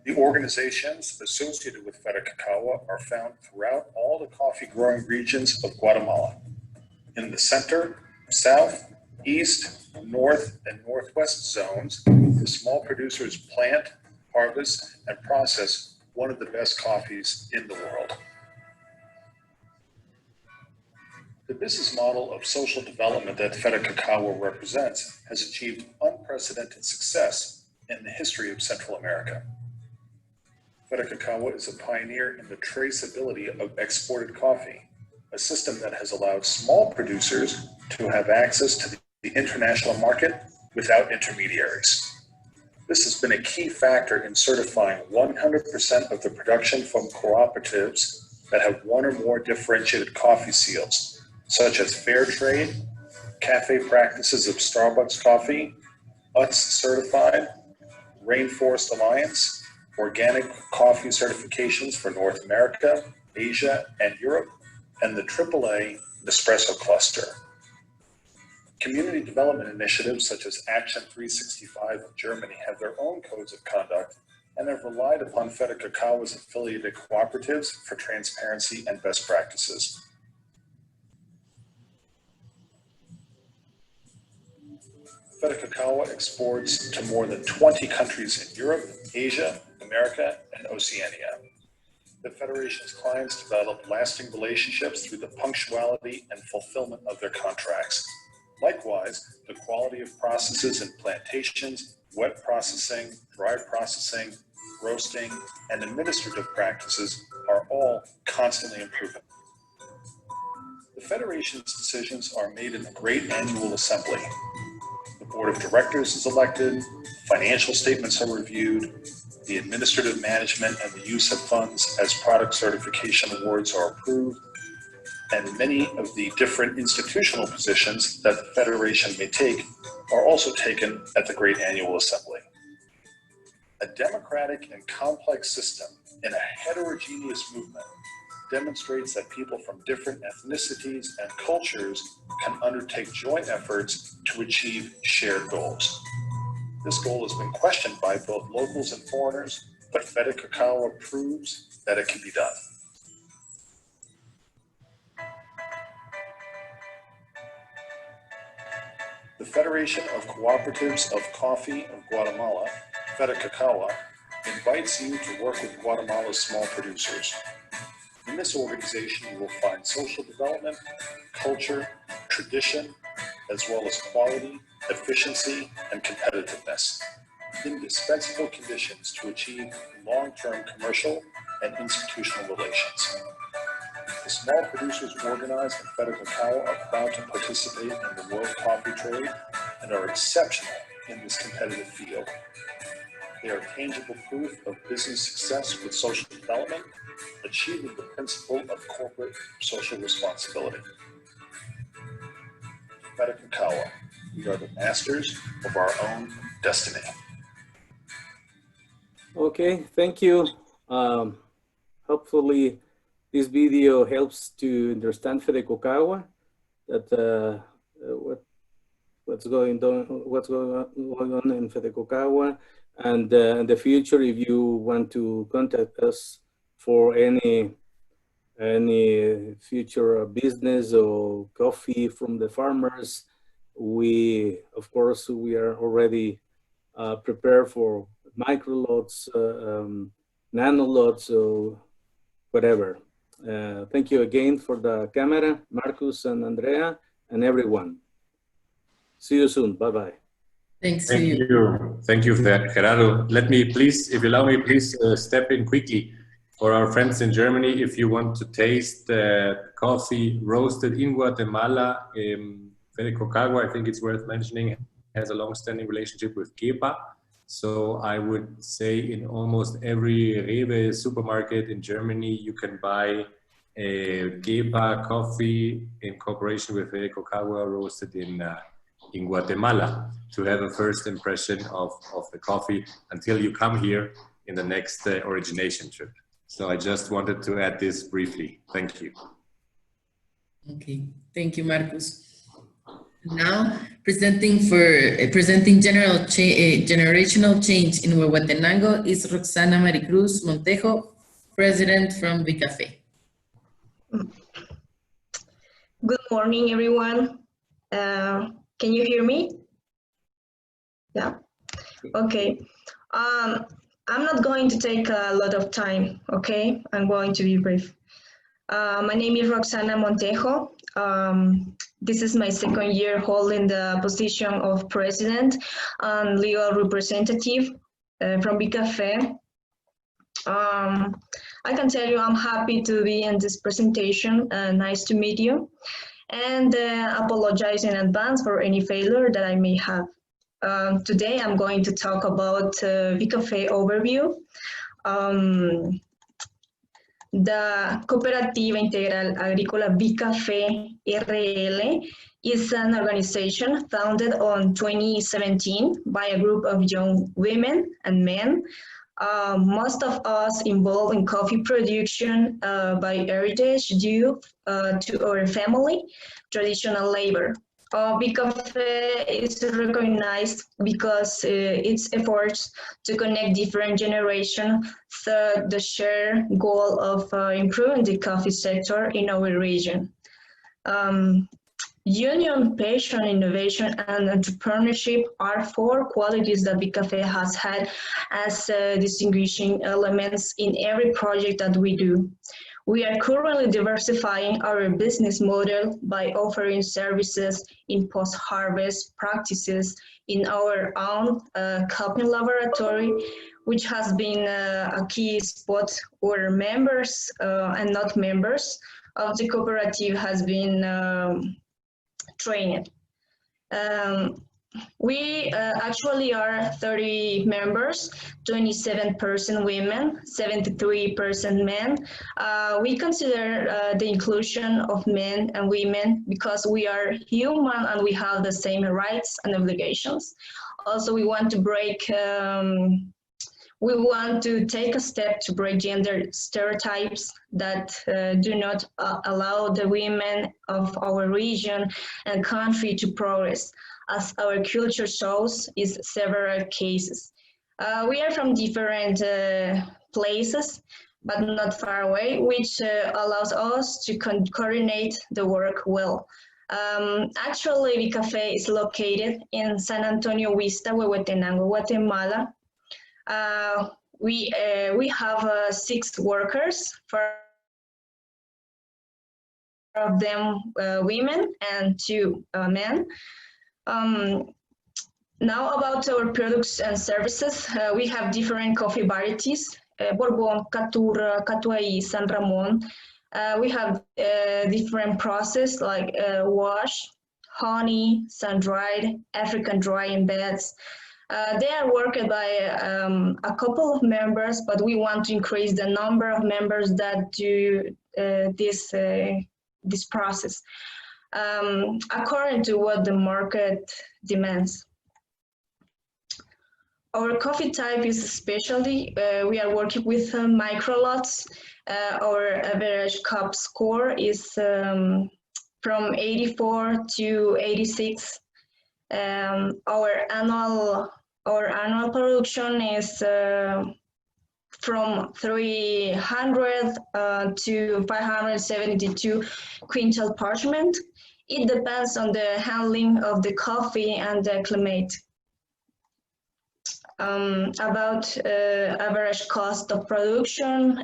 The organizations associated with Cacao are found throughout all the coffee growing regions of Guatemala. In the center, south, east, north, and northwest zones, the small producers plant, harvest, and process one of the best coffees in the world. The business model of social development that Cacao represents has achieved unprecedented success in the history of Central America. Cacao is a pioneer in the traceability of exported coffee, a system that has allowed small producers to have access to the international market without intermediaries. This has been a key factor in certifying 100% of the production from cooperatives that have one or more differentiated coffee seals, such as Fair Trade, Café Practices of Starbucks Coffee, UTZ Certified, Rainforest Alliance, Organic Coffee certifications for North America, Asia, and Europe, and the AAA Nespresso Cluster. Community development initiatives such as Action 365 of Germany have their own codes of conduct and have relied upon Cacao's affiliated cooperatives for transparency and best practices. Cacao exports to more than 20 countries in Europe, Asia, America, and Oceania. The Federation's clients develop lasting relationships through the punctuality and fulfillment of their contracts. Likewise, the quality of processes in plantations, wet processing, dry processing, roasting, and administrative practices are all constantly improving. The Federation's decisions are made in the Great Annual Assembly. The Board of Directors is elected, financial statements are reviewed, the administrative management and the use of funds as product certification awards are approved, and many of the different institutional positions that the Federation may take are also taken at the Great Annual Assembly. A democratic and complex system in a heterogeneous movement demonstrates that people from different ethnicities and cultures can undertake joint efforts to achieve shared goals. This goal has been questioned by both locals and foreigners, but Cacao proves that it can be done. The Federation of Cooperatives of Coffee of Guatemala, Cacao, invites you to work with Guatemala's small producers. In this organization, you will find social development, culture, tradition, as well as quality, efficiency, and competitiveness, indispensable conditions to achieve long-term commercial and institutional relations. The small producers organized in Fedecacao are proud to participate in the world coffee trade and are exceptional in this competitive field. They are tangible proof of business success with social development, achieving the principle of corporate social responsibility. Fedecacao, we are the masters of our own destiny. Okay, thank you. Hopefully this video helps to understand Fedecacao, that what's going on in Fedecacao, and in the future, if you want to contact us for any future business or coffee from the farmers, we are already prepared for micro lots, nano lots, or whatever. Thank you again for the camera, Marcus and Andrea, and everyone. See you soon. Bye-bye. Thanks to Thank you. you. Thank you, Gerardo. Let me please, if you allow me, please step in quickly for our friends in Germany. If you want to taste coffee roasted in Guatemala, Fedecacao, I think it's worth mentioning, has a long-standing relationship with Kepa. So I would say in almost every Rewe supermarket in Germany, you can buy a Kepa coffee in cooperation with Fedecacao roasted in Guatemala, to have a first impression of the coffee until you come here in the next origination trip. So I just wanted to add this briefly. Thank you. Okay, thank you, Marcus. Now, presenting generational change in Huehuetenango is Roxana Maricruz Montejo, president from the Café. Good morning, everyone. Can you hear me? Yeah. Okay. I'm not going to take a lot of time. Okay, I'm going to be brief. My name is Roxana Montejo. This is my second year holding the position of president and legal representative from the Café. I can tell you I'm happy to be in this presentation. Nice to meet you. And apologize in advance for any failure that I may have. Today I'm going to talk about the Café overview. The Cooperativa Integral Agrícola Café RL is an organization founded on 2017 by a group of young women and men. Most of us involved in coffee production by heritage due to our family traditional labor. Café is recognized because its efforts to connect different generations through the shared goal of improving the coffee sector in our region. Union, passion, innovation, and entrepreneurship are four qualities that Café has had as distinguishing elements in every project that we do. We are currently diversifying our business model by offering services in post-harvest practices in our own coffee laboratory, which has been a key spot where members and not members of the cooperative has been trained. We actually are 30 members, 27% women, 73% men. We consider the inclusion of men and women because we are human and we have the same rights and obligations. Also, we want to take a step to break gender stereotypes that do not allow the women of our region and country to progress, as our culture shows in several cases. We are from different places, but not far away, which allows us to coordinate the work well. Actually, the Café is located in San Antonio Vista, Huehuetenango, Guatemala. We have 6 workers, 4 of them women and 2 men. Now about our products and services, we have different coffee varieties, Bourbon, Caturra, Catuai, San Ramon. We have different process like wash, honey, sun-dried, African drying beds. They are worked by a couple of members, but we want to increase the number of members that do this process according to what the market demands. Our coffee type is specialty. We are working with micro lots. Our average cup score is from 84 to 86. Our annual production is from 300 to 572 quintal parchment. It depends on the handling of the coffee and the climate. About average cost of production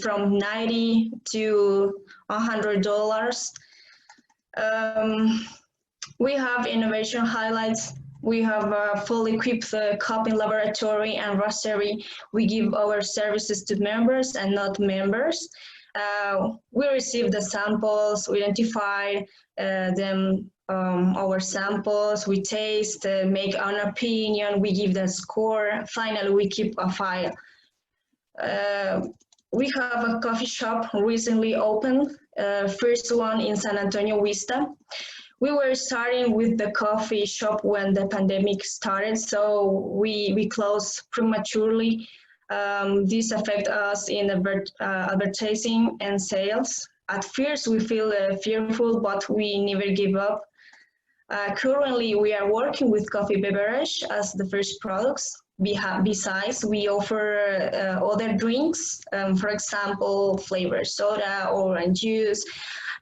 from $90 to $100. We have innovation highlights. We have a fully equipped coffee laboratory and roastery. We give our services to members and not members. We receive the samples, we identify them, our samples, we taste, make an opinion, we give the score. Finally, we keep a file. We have a coffee shop recently opened, first one in San Antonio Vista. We were starting with the coffee shop when the pandemic started, so we closed prematurely. This affects us in advertising and sales. At first, we feel fearful, but we never give up. Currently, we are working with coffee beverage as the first products. Besides, we offer other drinks, for example, flavored soda, orange juice,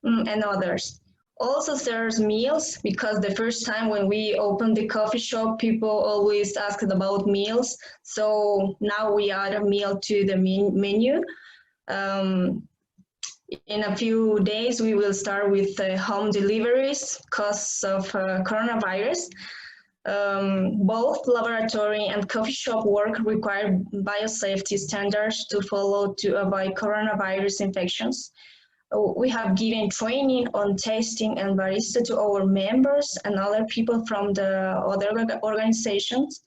and others. Also serves meals, because the first time when we opened the coffee shop, people always asked about meals. So now we add a meal to the menu. In a few days, we will start with home deliveries because of coronavirus. Both laboratory and coffee shop work require biosafety standards to follow to avoid coronavirus infections. We have given training on tasting and barista to our members and other people from the other organizations.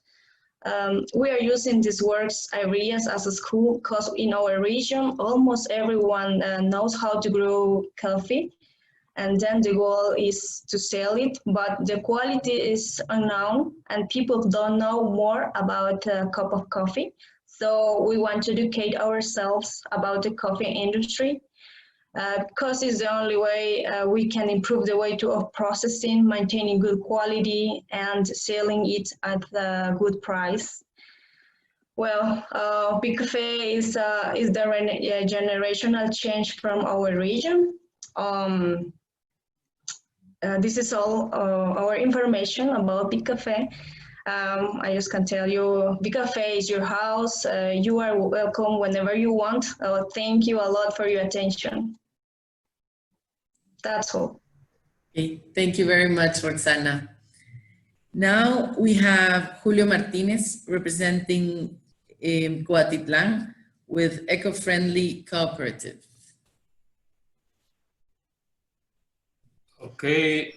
We are using these works areas as a school because in our region, almost everyone knows how to grow coffee. And then the goal is to sell it, but the quality is unknown and people don't know more about a cup of coffee. So we want to educate ourselves about the coffee industry. Because it's the only way we can improve the way of processing, maintaining good quality, and selling it at a good price. Well, Big Cafe is the generational change from our region. This is all our information about Big Cafe. I just can tell you, Big Cafe is your house. You are welcome whenever you want. Thank you a lot for your attention. That's all. Okay, thank you very much, Roxana. Now we have Julio Martinez representing Coatitlan with Eco-Friendly Cooperative. Okay.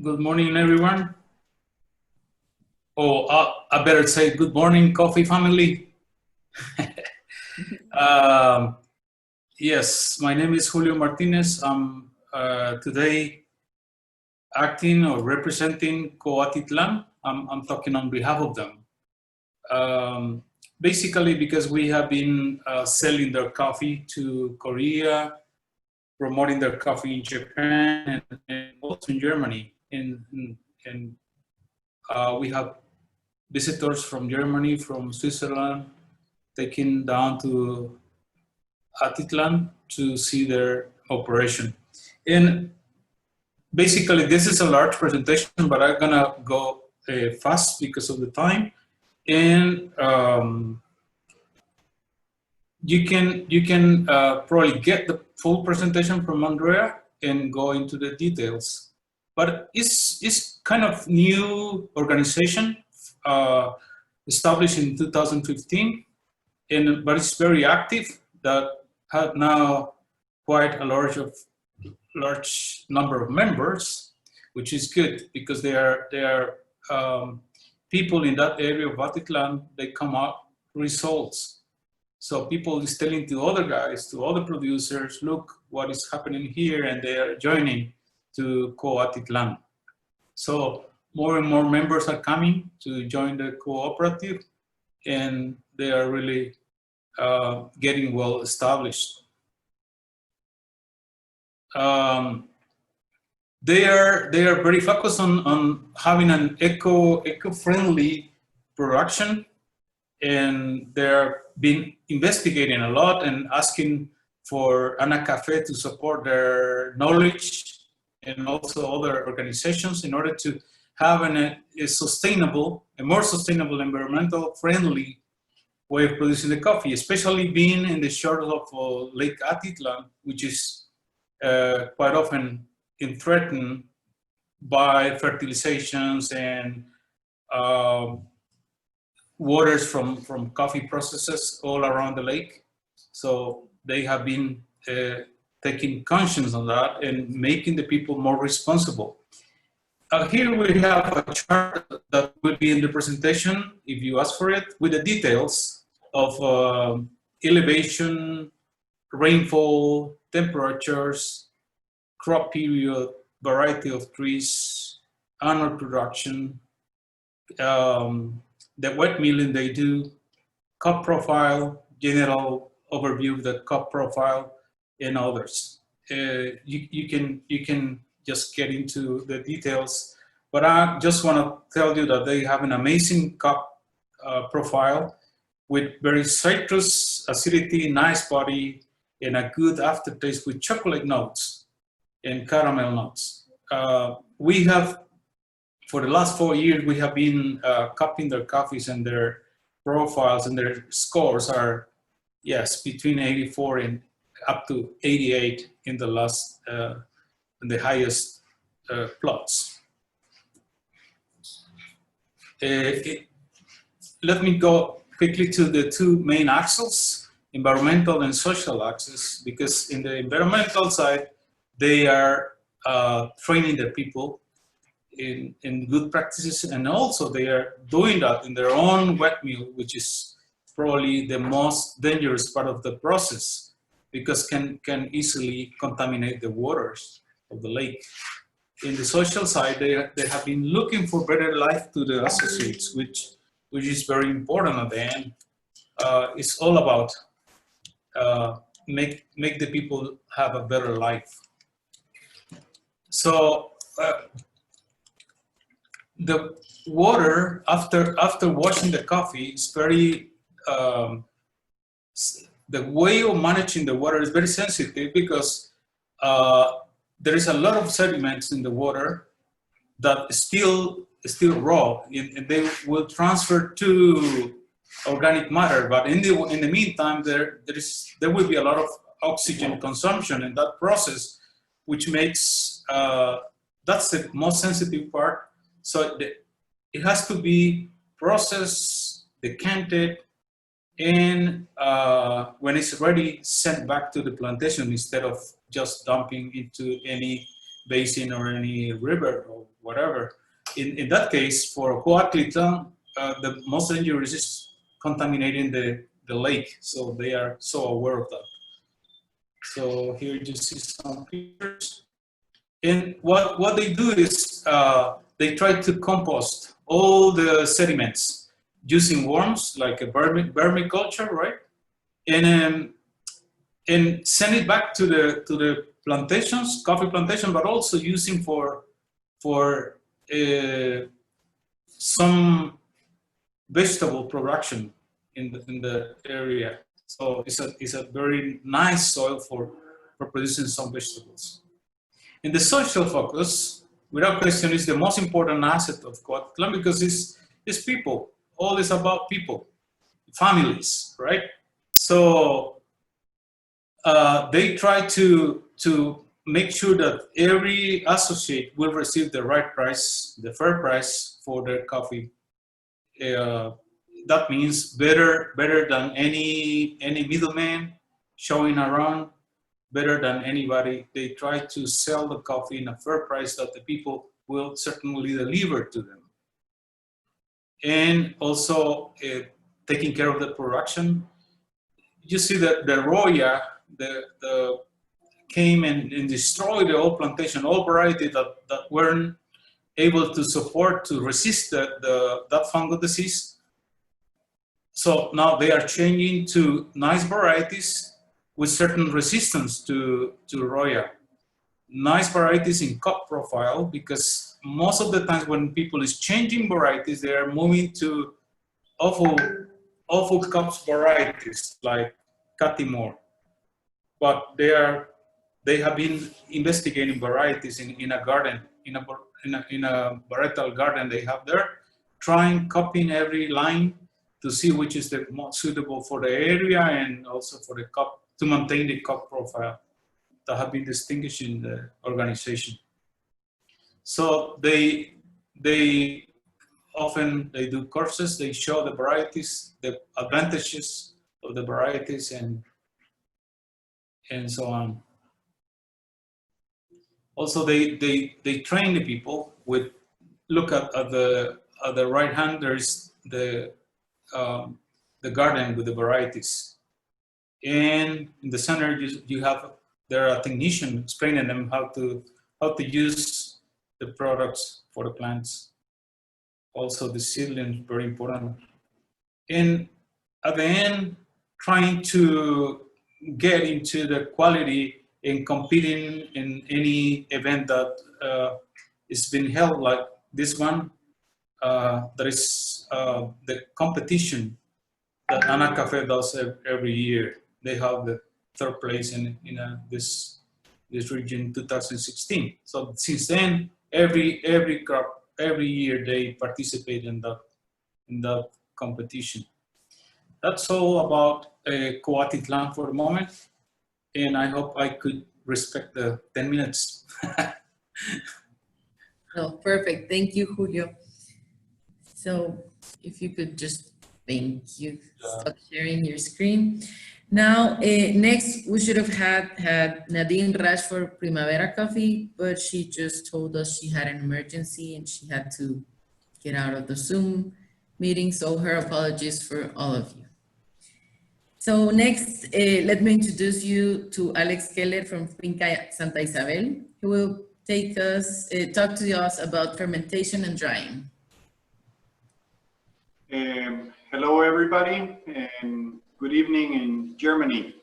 Good morning, everyone. Oh, I better say good morning, coffee family. Yes, my name is Julio Martinez. I'm today acting or representing Coatitlan. I'm talking on behalf of them. Basically because we have been selling their coffee to Korea, promoting their coffee in Japan and also in Germany. And we have visitors from Germany, from Switzerland, taken down to Atitlan to see their operation. And basically, this is a large presentation, but I'm gonna go fast because of the time. And you can probably get the full presentation from Andrea and go into the details. But it's kind of new organization established in 2015, but it's very active. That had now quite a large number of members, which is good because they are people in that area of Atitlán. They come up results. So people is telling to other guys, to other producers, look what is happening here, and they are joining to Atitlán. So more and more members are coming to join the cooperative, and they are really getting well established. They are very focused on having an eco-friendly production, and they're been investigating a lot and asking for Café to support their knowledge and also other organizations in order to have a more sustainable, environmental friendly way of producing the coffee, especially being in the shores of Lake Atitlán, which is quite often threatened by fertilizations and waters from coffee processes all around the lake. So they have been taking conscience on that and making the people more responsible. Here we have a chart that will be in the presentation if you ask for it, with the details of elevation, rainfall, temperatures, crop period, variety of trees, annual production, the wet milling they do, cup profile, general overview of the cup profile, and others. You can just get into the details, but I just want to tell you that they have an amazing cup profile with very citrus acidity, nice body, and a good aftertaste with chocolate notes and caramel notes. We have, for the last 4 years, we have been cupping their coffees, and their profiles and their scores are, yes, between 84 and up to 88 in the last, in the highest plots. Let me go quickly to the two main axes, environmental and social axis, because in the environmental side, they are training their people in good practices, and also they are doing that in their own wet mill, which is probably the most dangerous part of the process, because can easily contaminate the waters of the lake. In the social side, they have been looking for better life to the associates, which is very important at the end. It's all about make the people have a better life. So the water after washing the coffee is very, the way of managing the water is very sensitive, because there is a lot of sediments in the water that is still raw, and they will transfer to organic matter. But in the meantime, there will be a lot of oxygen consumption in that process, which makes that's the most sensitive part. So it has to be processed, decanted, and when it's ready, sent back to the plantation instead of just dumping into any basin or any river or whatever. In that case, for Atitlán, the most dangerous is contaminating the lake. So they are so aware of that. So here you see some pictures. And what they do is they try to compost all the sediments using worms, like a vermiculture, right? And send it back to the plantations, coffee plantation, but also using for some vegetable production in the area. So it's a very nice soil for producing some vegetables. And the social focus, without question, is the most important asset of Coatitlan because it's people. All is about people, families, right? So they try to make sure that every associate will receive the right price, the fair price for their coffee. That means better than any middleman showing around, better than anybody. They try to sell the coffee in a fair price that the people will certainly deliver to them. And also taking care of the production. You see that the Roya, the came and destroyed the whole plantation, all varieties that weren't able to support, to resist that fungal disease. So now they are changing to nice varieties with certain resistance to Roya. Nice varieties in cup profile, because most of the times when people is changing varieties, they are moving to awful cups varieties like Catimore. But they have been investigating varieties in a garden, in a varietal garden they have there, trying cupping every line to see which is the most suitable for the area and also for the cup, to maintain the cup profile that have been distinguishing the organization. So they often do courses, they show the varieties, the advantages of the varieties and so on. Also, they train the people with, look at the right hand, there's the garden with the varieties. And in the center, there are technicians explaining them how to use the products for the plants. Also the seedling, very important. And at the end, trying to get into the quality in competing in any event that is being held, like this one. There is the competition that Ana Café does every year. They have the third place in this region 2016. So since then, every crop, every year they participate in that competition. That's all about Coatitlan for the moment, and I hope I could respect the 10 minutes. Oh, perfect. Thank you, Julio. So if you could just, thank you. Stop sharing your screen. Now, next we should have had Nadine Rush for Primavera Coffee, but she just told us she had an emergency and she had to get out of the Zoom meeting. So her apologies for all of you. So next, let me introduce you to Alex Keller from Finca Santa Isabel, who will take us, talk to us about fermentation and drying. Hello, everybody, and good evening in Germany.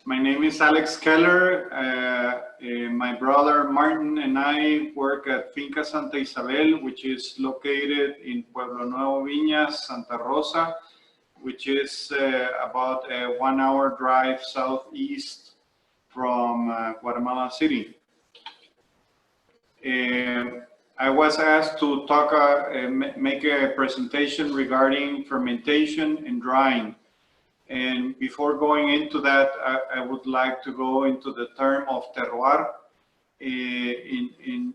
My name is Alex Keller. My brother Martin and I work at Finca Santa Isabel, which is located in Pueblo Nuevo Viñas, Santa Rosa, which is about a 1 hour drive southeast from Guatemala City. I was asked to talk, make a presentation regarding fermentation and drying. And before going into that, I would like to go into the term of terroir. In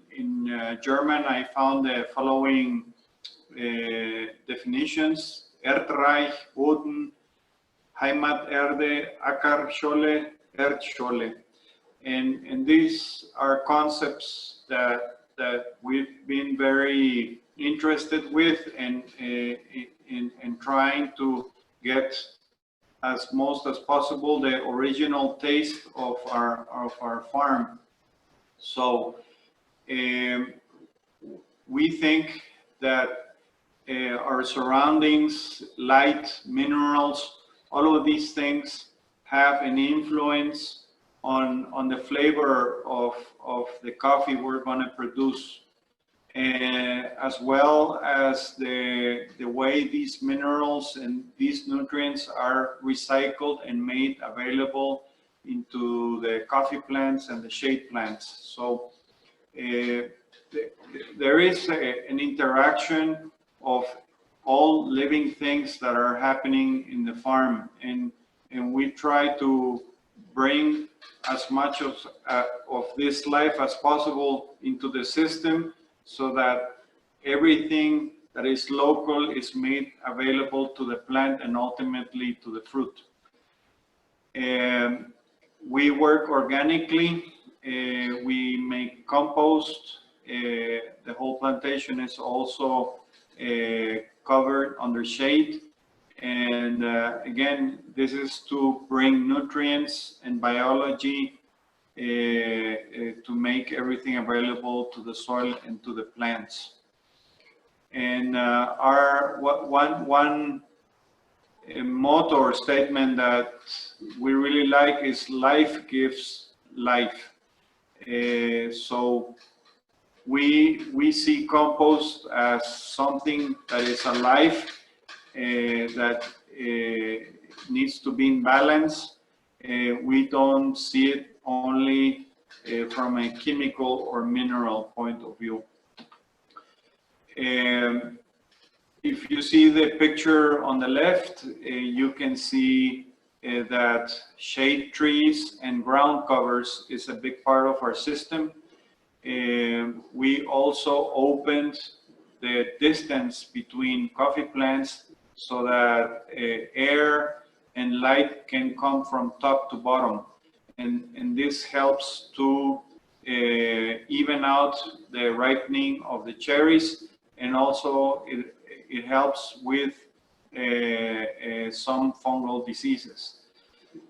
German, I found the following definitions: Erdreich, Boden, Heimaterde, Ackerschale, Erdschale. And these are concepts that we've been very interested with and in trying to get as most as possible the original taste of our farm. So we think that our surroundings, light, minerals, all of these things have an influence on the flavor of the coffee we're going to produce, as well as the way these minerals and these nutrients are recycled and made available into the coffee plants and the shade plants. So there is an interaction of all living things that are happening in the farm, and we try to bring as much of this life as possible into the system, so that everything that is local is made available to the plant and ultimately to the fruit. We work organically. We make compost. The whole plantation is also covered under shade. And again, this is to bring nutrients and biology to make everything available to the soil and to the plants. And one motto or statement that we really like is life gives life. So we see compost as something that is alive, that needs to be in balance. We don't see it only from a chemical or mineral point of view. If you see the picture on the left, you can see that shade trees and ground covers is a big part of our system. We also opened the distance between coffee plants so that air and light can come from top to bottom. And this helps to even out the ripening of the cherries, and also it helps with some fungal diseases.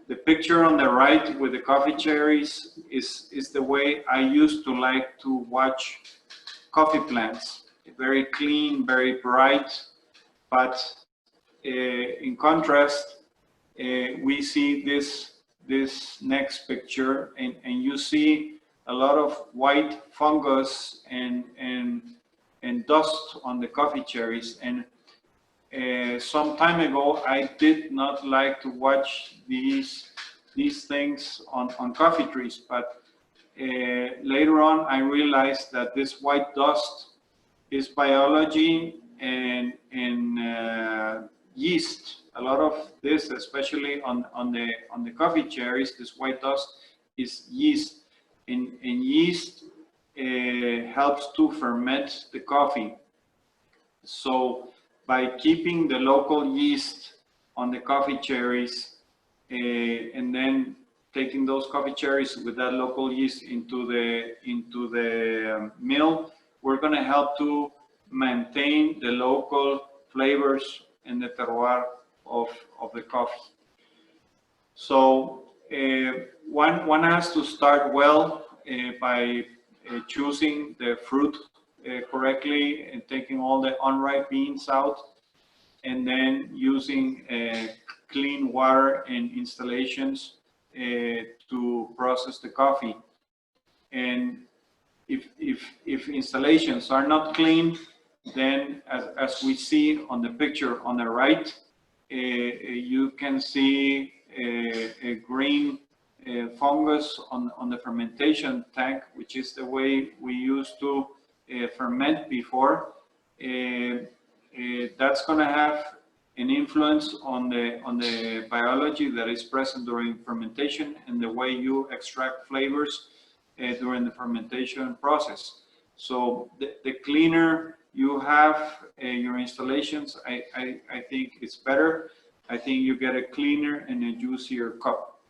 The picture on the right with the coffee cherries is the way I used to like to watch coffee plants. Very clean, very bright, but in contrast, we see this next picture, and you see a lot of white fungus and dust on the coffee cherries. And some time ago, I did not like to watch these things on coffee trees, but later on I realized that this white dust is biology and yeast. A lot of this, especially on the coffee cherries, this white dust is yeast, and yeast helps to ferment the coffee. So by keeping the local yeast on the coffee cherries, and then taking those coffee cherries with that local yeast into the mill, we're going to help to maintain the local flavors and the terroir of the coffee. So one has to start well by choosing the fruit correctly and taking all the unripe beans out, and then using clean water and installations to process the coffee. And if installations are not clean, then as we see on the picture on the right, you can see a green fungus on the fermentation tank, which is the way we used to ferment before. That's going to have an influence on the biology that is present during fermentation and the way you extract flavors during the fermentation process. So the cleaner you have your installations, I think it's better. I think you get a cleaner and a juicier cup.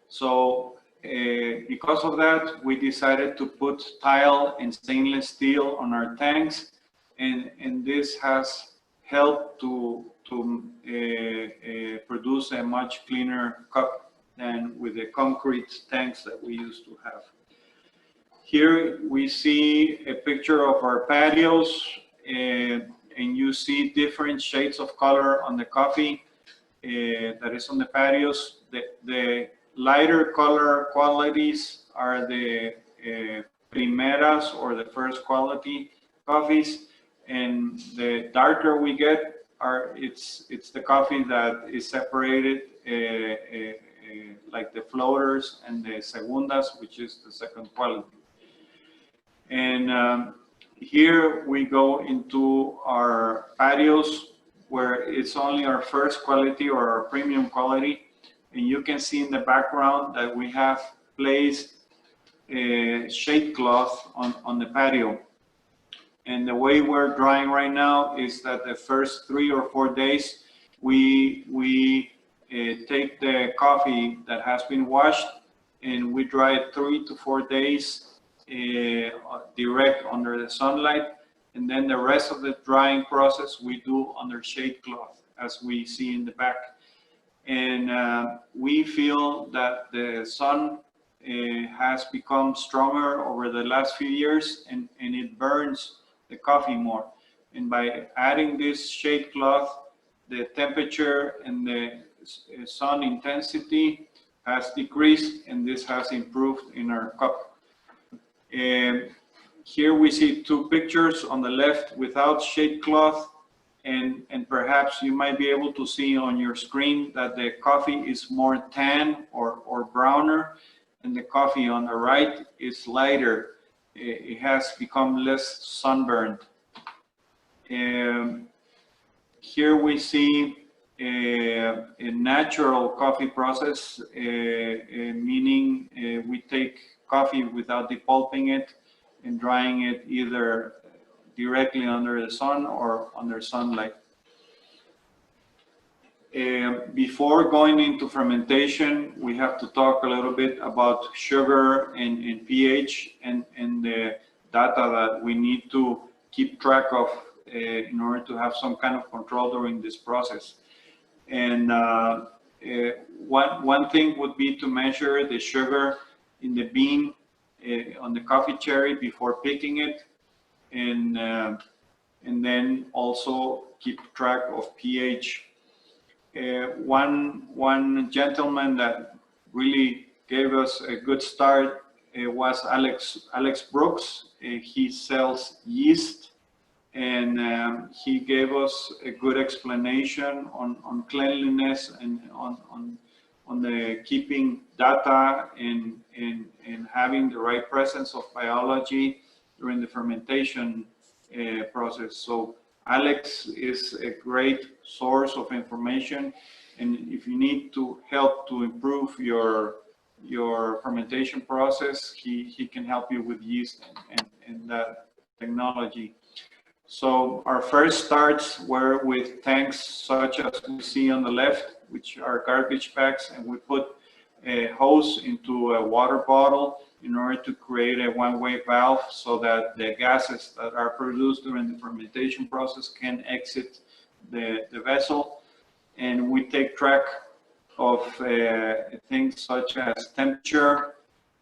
So because of that, we decided to put tile and stainless steel on our tanks, and this has helped to produce a much cleaner cup than with the concrete tanks that we used to have. Here we see a picture of our patios, and you see different shades of color on the coffee that is on the patios. The lighter color qualities are the primeras, or the first quality coffees, and the darker we get, it's the coffee that is separated, like the floaters and the segundas, which is the second quality. And here we go into our patios, where it's only our first quality or our premium quality. And you can see in the background that we have placed a shade cloth on the patio. And the way we're drying right now is that the first 3 or 4 days, we take the coffee that has been washed and we dry it 3 to 4 days direct under the sunlight. And then the rest of the drying process we do under shade cloth, as we see in the back. And we feel that the sun has become stronger over the last few years, and it burns the coffee more. And by adding this shade cloth, the temperature and the sun intensity has decreased, and this has improved in our cup. Here we see 2 pictures on the left without shade cloth, and perhaps you might be able to see on your screen that the coffee is more tan or browner, and the coffee on the right is lighter. It has become less sunburned. Here we see a natural coffee process, meaning we take coffee without depulping it and drying it either directly under the sun or under sunlight. Before going into fermentation, we have to talk a little bit about sugar and pH and the data that we need to keep track of in order to have some kind of control during this process. And one thing would be to measure the sugar in the bean on the coffee cherry before picking it, and then also keep track of pH. One gentleman that really gave us a good start was Alex Brooks. He sells yeast, and he gave us a good explanation on cleanliness and on the keeping data and having the right presence of biology during the fermentation process. So Alex is a great source of information, and if you need to help to improve your fermentation process, he can help you with yeast and that technology. So our first starts were with tanks such as we see on the left, which are garbage bags, and we put a hose into a water bottle in order to create a one-way valve so that the gases that are produced during the fermentation process can exit the vessel. And we take track of things such as temperature,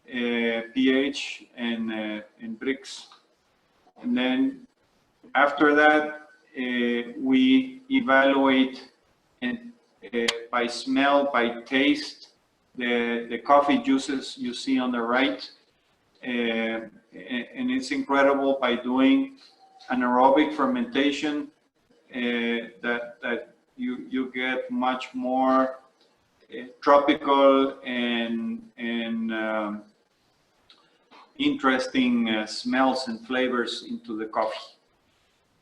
pH, and Brix. And then after that, we evaluate and by smell, by taste, the coffee juices you see on the right, and it's incredible by doing anaerobic fermentation that you get much more tropical and interesting smells and flavors into the coffee.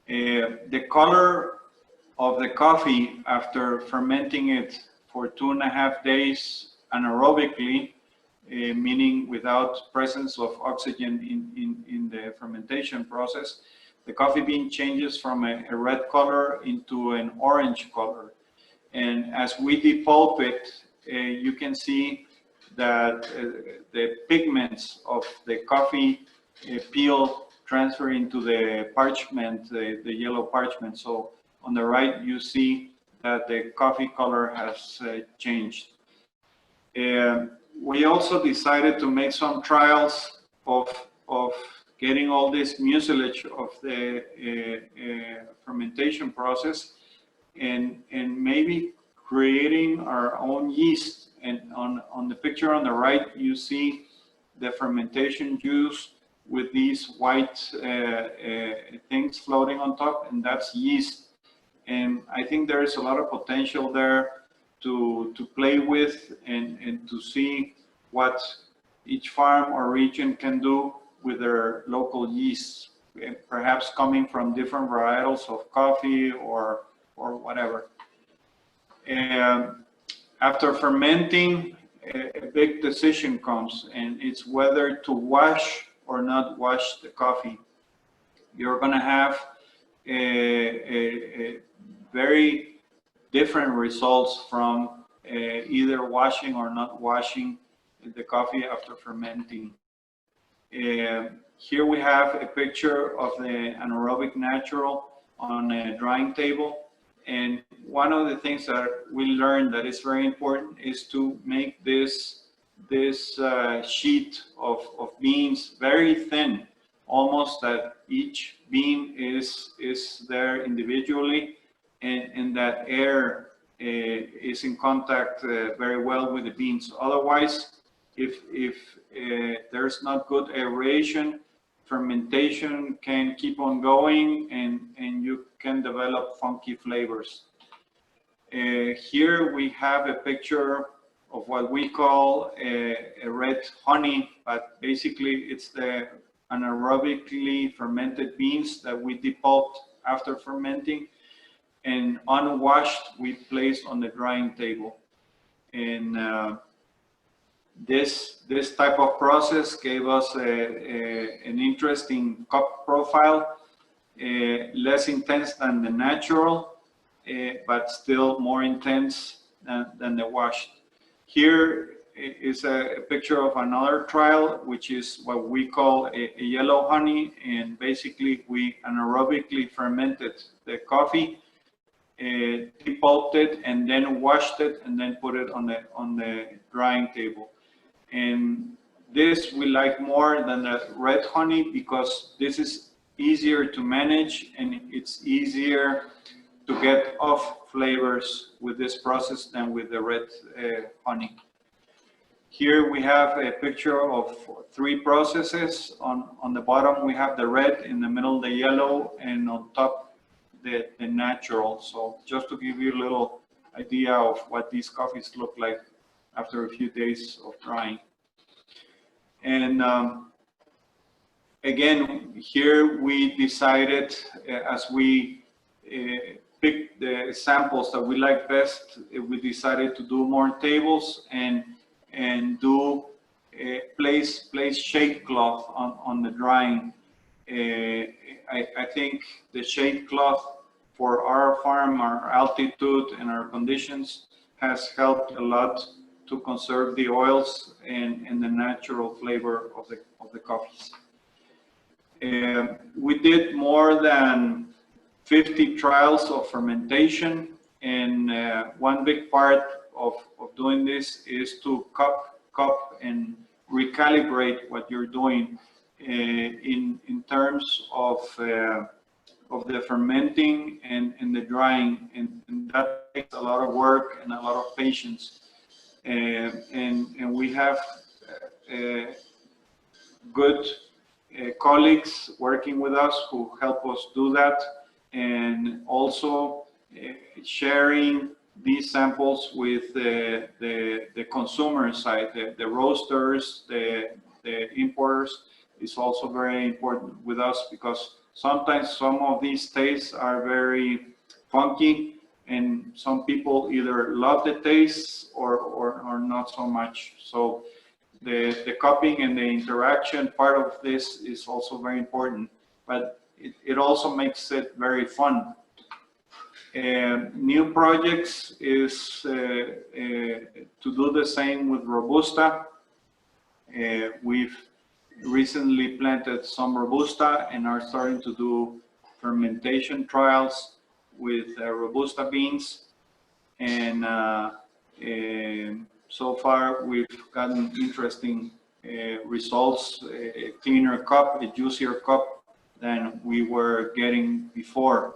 The color of the coffee after fermenting it for 2.5 days anaerobically, meaning without presence of oxygen in the fermentation process, the coffee bean changes from a red color into an orange color. And as we depulp it, you can see that the pigments of the coffee peel transfer into the parchment, the yellow parchment. So on the right, you see that the coffee color has changed. We also decided to make some trials of getting all this mucilage of the fermentation process and maybe creating our own yeast. And on the picture on the right, you see the fermentation juice with these white things floating on top, and that's yeast. And I think there is a lot of potential there to play with and to see what each farm or region can do with their local yeasts, perhaps coming from different varietals of coffee or whatever. And after fermenting, a big decision comes, and it's whether to wash or not wash the coffee. You're going to have a very different results from either washing or not washing the coffee after fermenting. Here we have a picture of the anaerobic natural on a drying table. And one of the things that we learned that is very important is to make this sheet of beans very thin, almost that each bean is there individually, and that air is in contact very well with the beans. Otherwise, if there's not good aeration, fermentation can keep on going, and you can develop funky flavors. Here we have a picture of what we call a red honey, but basically it's the anaerobically fermented beans that we depulped after fermenting, and unwashed we placed on the drying table. And this type of process gave us an interesting cup profile, less intense than the natural, but still more intense than the washed. Here is a picture of another trial, which is what we call a yellow honey, and basically we anaerobically fermented the coffee, depulped it, and then washed it, and then put it on the drying table. And this we like more than the red honey because this is easier to manage, and it's easier to get off flavors with this process than with the red honey. Here we have a picture of 3 processes. On the bottom we have the red, in the middle the yellow, and on top the natural. So just to give you a little idea of what these coffees look like after a few days of drying. And again, here we decided, as we picked the samples that we like best, we decided to do more tables and do place shade cloth on the drying. I think the shade cloth for our farm, our altitude and our conditions has helped a lot to conserve the oils and the natural flavor of the coffees. We did more than 50 trials of fermentation, and one big part of doing this is to cup and recalibrate what you're doing in terms of the fermenting and the drying, and that takes a lot of work and a lot of patience. And we have good colleagues working with us who help us do that, and also sharing these samples with the consumer side, the roasters, the importers is also very important with us, because sometimes some of these tastes are very funky, and some people either love the taste or not so much. So the cupping and the interaction part of this is also very important, but it also makes it very fun. New projects is to do the same with Robusta. We've recently planted some Robusta and are starting to do fermentation trials with Robusta beans, and so far we've gotten interesting results, a cleaner cup, a juicier cup than we were getting before.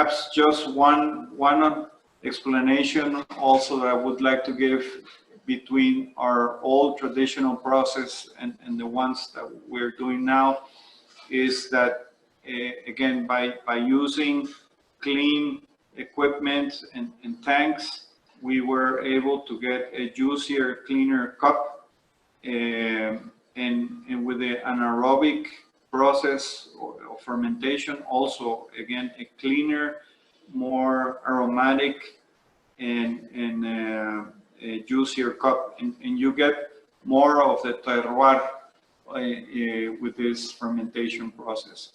perhaps just one explanation also that I would like to give between our old traditional process and the ones that we're doing now is that, again, by using clean equipment and tanks, we were able to get a juicier, cleaner cup, and with the anaerobic process or fermentation, also, again, a cleaner, more aromatic and a juicier cup, and you get more of the terroir with this fermentation process.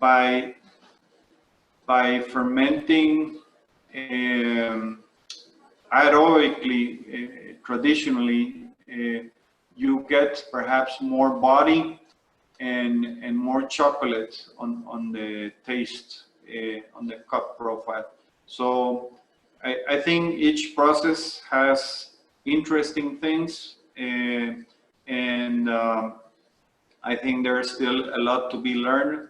By fermenting aerobically, traditionally, you get perhaps more body and more chocolate on the taste, on the cup profile. So I think each process has interesting things, and I think there's still a lot to be learned,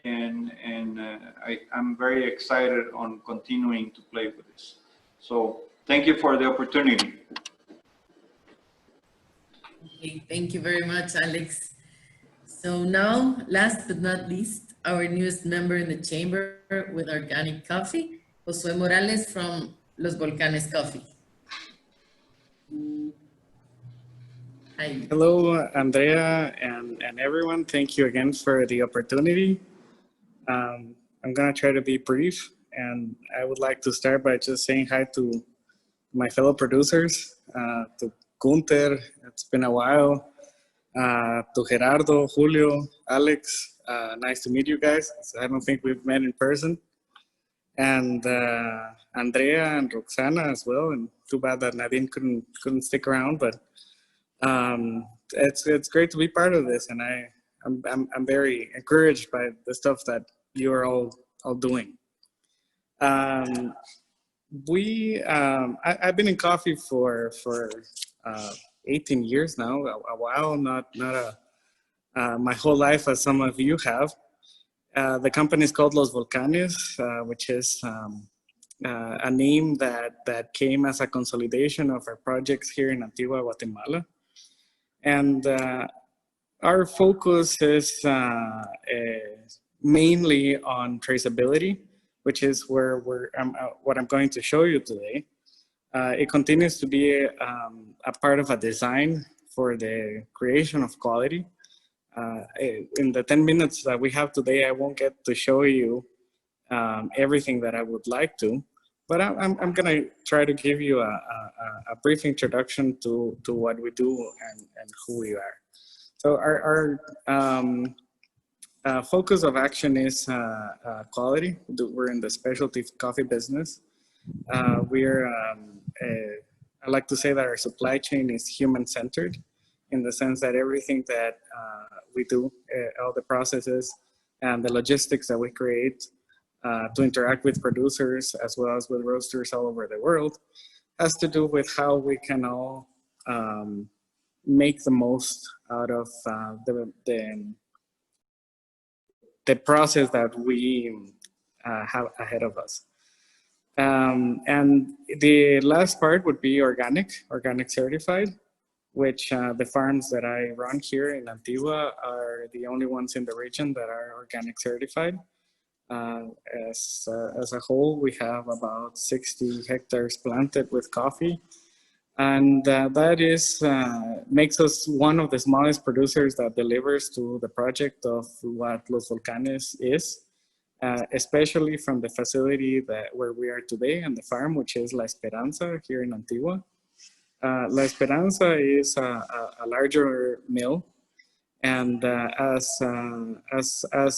and I'm very excited on continuing to play with this. So thank you for the opportunity. Okay, thank you very much, Alex. So now, last but not least, our newest member in the chamber with organic coffee, Josué Morales from Los Volcanes Coffee. Hi. Hello, Andrea and everyone. Thank you again for the opportunity. I'm going to try to be brief, and I would like to start by just saying hi to my fellow producers, to Gunter, it's been a while, to Gerardo, Julio, Alex, nice to meet you guys. I don't think we've met in person. And Andrea and Roxana as well, and too bad that Nadine couldn't stick around, but it's great to be part of this, and I'm very encouraged by the stuff that you are all doing. I've been in coffee for 18 years now, a while, not my whole life as some of you have. The company is called Los Volcanes, which is a name that came as a consolidation of our projects here in Antigua, Guatemala. And our focus is mainly on traceability, which is what I'm going to show you today. It continues to be a part of a design for the creation of quality. In the 10 minutes that we have today, I won't get to show you everything that I would like to, but I'm going to try to give you a brief introduction to what we do and who we are. So our focus of action is quality. We're in the specialty coffee business. I like to say that our supply chain is human-centered, in the sense that everything that we do, all the processes and the logistics that we create to interact with producers as well as with roasters all over the world, has to do with how we can all make the most out of the process that we have ahead of us. And the last part would be organic certified, which the farms that I run here in Antigua are the only ones in the region that are organic certified. As a whole, we have about 60 hectares planted with coffee. And that is makes us one of the smallest producers that delivers to the project of what Los Volcanes is, especially from the facility where we are today and the farm, which is La Esperanza here in Antigua. La Esperanza is a larger mill, and as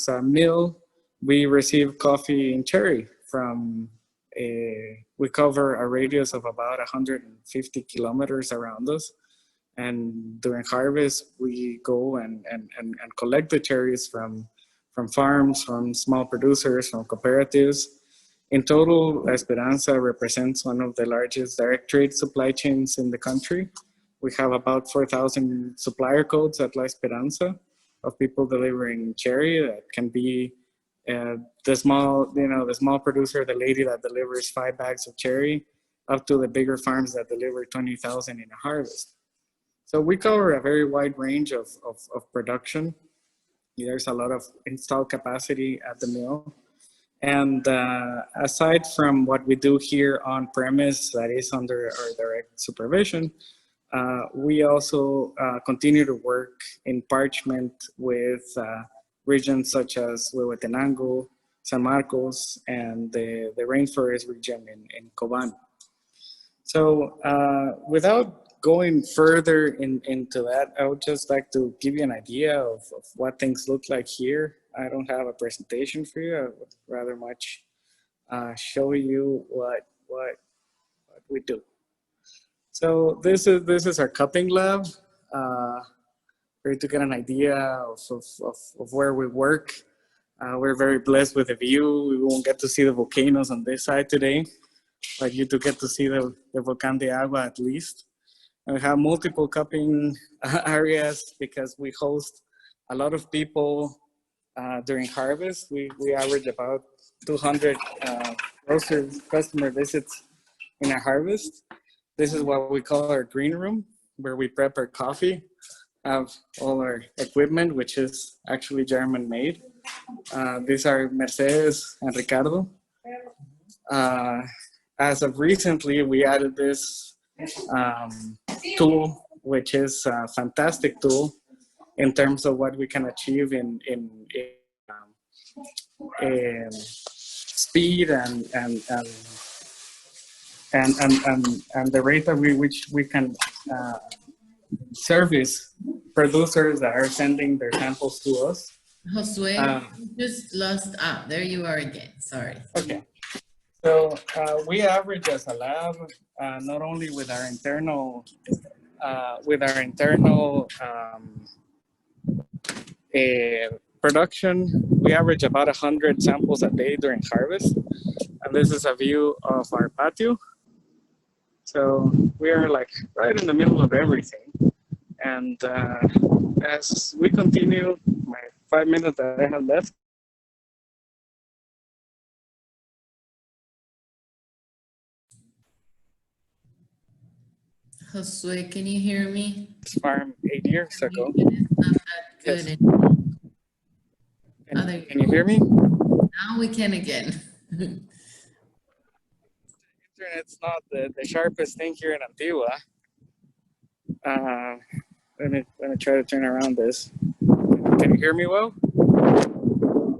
a mill, we receive coffee in cherry from we cover a radius of about 150 kilometers around us, and during harvest we go and collect the cherries from farms, from small producers, from cooperatives. In total, La Esperanza represents one of the largest direct trade supply chains in the country. We have about 4,000 supplier codes at La Esperanza of people delivering cherry that can be The small producer, the lady that delivers 5 bags of cherry, up to the bigger farms that deliver 20,000 in a harvest. So we cover a very wide range of production. There's a lot of installed capacity at the mill. And aside from what we do here on premise, that is under our direct supervision, we also continue to work in parchment with regions such as Huehuetenango, San Marcos, and the rainforest region in Coban. So without going further into that, I would just like to give you an idea of what things look like here. I don't have a presentation for you. I would rather much show you what we do. So this is our cupping lab, for you to get an idea of where we work. We're very blessed with the view. We won't get to see the volcanoes on this side today, but you do get to see the Volcán de Agua at least. And we have multiple cupping areas because we host a lot of people during harvest. We average about 200 customer visits in a harvest. This is what we call our green room, where we prep our coffee, have all our equipment, which is actually German made. These are Mercedes and Ricardo. As of recently, we added this tool, which is a fantastic tool in terms of what we can achieve in speed and the rate at which we can service producers that are sending their samples to us. Josue, you just lost, there you are again, sorry. Okay, so we average as a lab, not only with our internal production, we average about 100 samples a day during harvest. And this is a view of our patio. So we are like right in the middle of everything. And as we continue, my 5 minutes that I have left. Josue, can you hear me? Farm 8 years ago. It's not that good. Yes. Yes. Can you hear me? Now we can again. Internet's not the sharpest thing here in Antigua. Let me try to turn around this. Can you hear me well?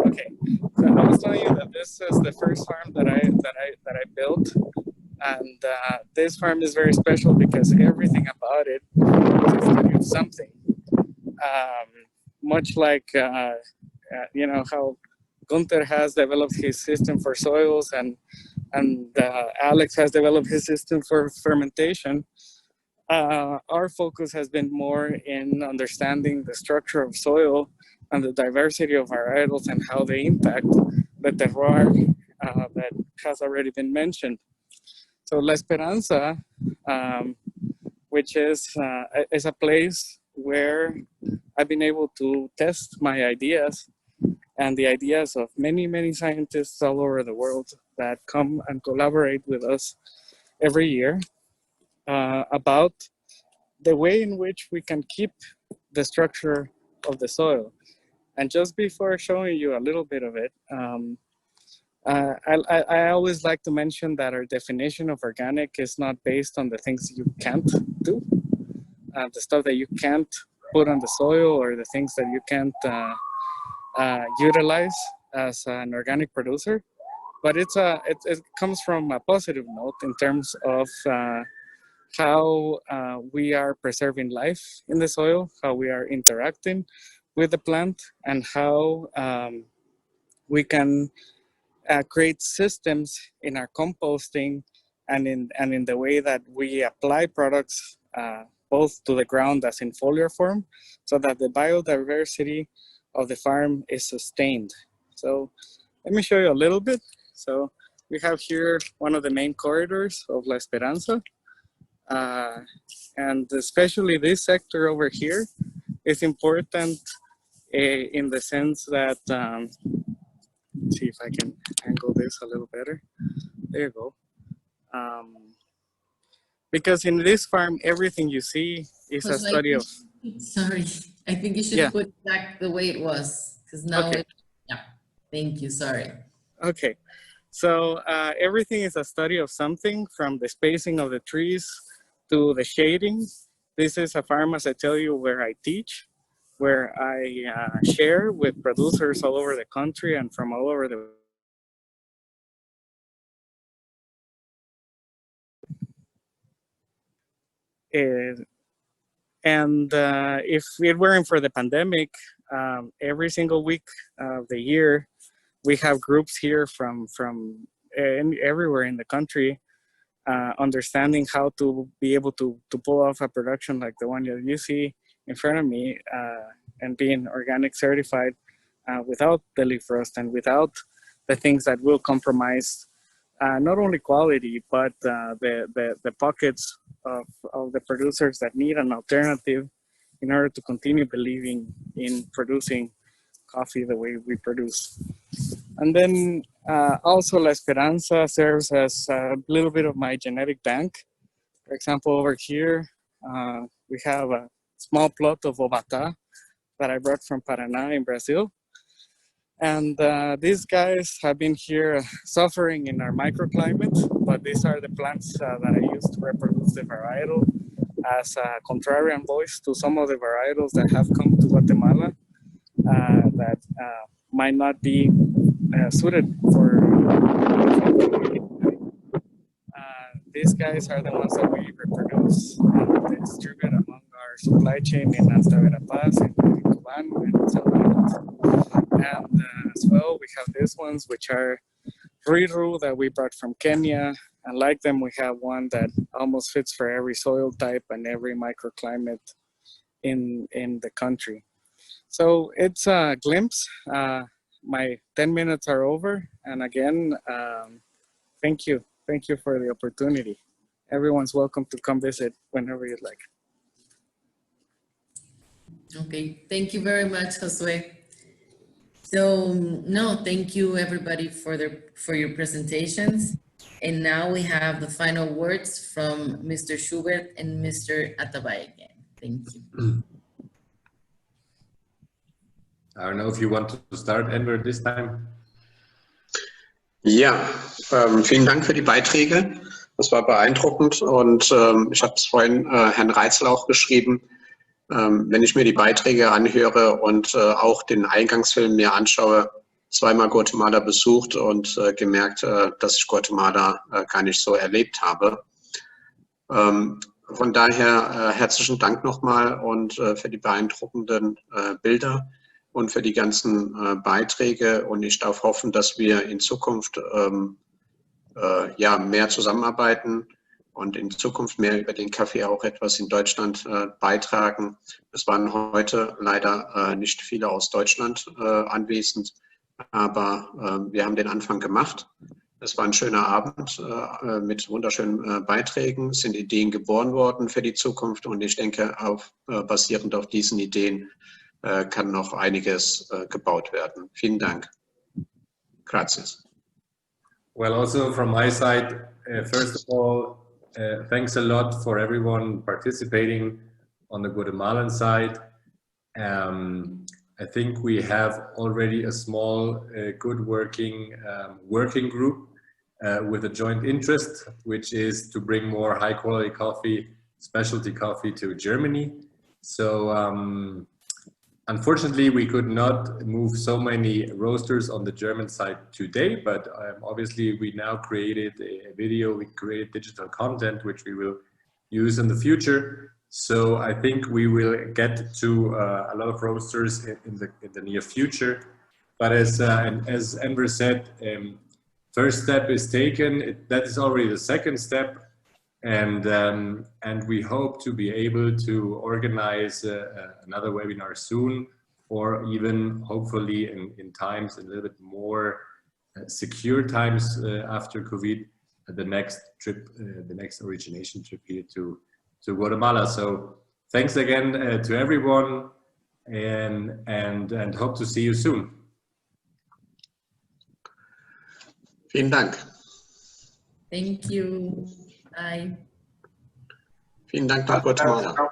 Okay. So I was telling you that this is the first farm that I built, and this farm is very special because everything about it is to do something. Much like you know how Gunther has developed his system for soils, and Alex has developed his system for fermentation. Our focus has been more in understanding the structure of soil and the diversity of varietals and how they impact the terroir that has already been mentioned. So La Esperanza, which is a place where I've been able to test my ideas and the ideas of many, many scientists all over the world that come and collaborate with us every year about the way in which we can keep the structure of the soil. And just before showing you a little bit of it, I always like to mention that our definition of organic is not based on the things you can't do, the stuff that you can't put on the soil, or the things that you can't utilize as an organic producer. But it comes from a positive note in terms of how we are preserving life in the soil, how we are interacting with the plant, and how we can create systems in our composting and in the way that we apply products both to the ground as in foliar form, so that the biodiversity of the farm is sustained. So let me show you a little bit. So we have here one of the main corridors of La Esperanza. And especially this sector over here is important in the sense that see if I can angle this a little better. There you go. Because in this farm, everything you see is a study of. Sorry, I think you should put it back the way it was, because now thank you, sorry. Okay, so everything is a study of something, from the spacing of the trees to the shading. This is a farm, as I tell you, where I teach, where I share with producers all over the country and from all over the if it weren't for the pandemic, every single week of the year, we have groups here from everywhere in the country, understanding how to be able to pull off a production like the one that you see in front of me, and being organic certified without the leaf rust and without the things that will compromise not only quality, but the pockets of the producers that need an alternative in order to continue believing in producing coffee the way we produce. And then also La Esperanza serves as a little bit of my genetic bank. For example, over here, we have a small plot of Obata that I brought from Paraná in Brazil. And these guys have been here suffering in our microclimate, but these are the plants that I use to reproduce the varietal as a contrarian voice to some of the varietals that have come to Guatemala that might not be suited for these guys are the ones that we reproduce and distribute among our supply chain in Alta Verapaz, in Cuban, and San Luis. And as well, we have these ones, which are Riru that we brought from Kenya. And like them, we have one that almost fits for every soil type and every microclimate in the country. So it's a glimpse. My 10 minutes are over. And again, thank you. Thank you for the opportunity. Everyone's welcome to come visit whenever you'd like. Okay, thank you very much, Josue. So, no, thank you everybody for your presentations. And now we have the final words from Mr. Schubert and Mr. Atabay again. Thank you. I don't know if you want to start, Enver, this time. Ja, vielen Dank für die Beiträge. Das war beeindruckend und ich habe es vorhin Herrn Reitzel auch geschrieben. Wenn ich mir die Beiträge anhöre und auch den Eingangsfilm mir anschaue, zweimal Guatemala besucht und gemerkt, dass ich Guatemala gar nicht so erlebt habe. Von daher herzlichen Dank nochmal und für die beeindruckenden Bilder und für die ganzen Beiträge. Und ich darf hoffen, dass wir in Zukunft ja, mehr zusammenarbeiten und in Zukunft mehr über den Kaffee auch etwas in Deutschland beitragen. Es waren heute leider nicht viele aus Deutschland anwesend, aber wir haben den Anfang gemacht. Es war ein schöner Abend mit wunderschönen Beiträgen, es sind Ideen geboren worden für die Zukunft und ich denke, basierend auf diesen Ideen kann noch einiges gebaut werden. Vielen Dank. Gracias. Well, also from my side, first of all, thanks a lot for everyone participating on the Guatemalan side. I think we have already a small, good working group with a joint interest, which is to bring more high quality coffee, specialty coffee to Germany. So unfortunately, we could not move so many roasters on the German side today, but obviously we now created a video, we created digital content, which we will use in the future. So I think we will get to a lot of roasters in the near future. But as Enver said, first step is taken. That is already the second step. And we hope to be able to organize another webinar soon, or even hopefully in times a little bit more secure times after COVID, the next trip, the next origination trip here to Guatemala. So thanks again to everyone, and hope to see you soon. Vielen Dank. Thank you. Bye. Vielen Dank nach Guatemala.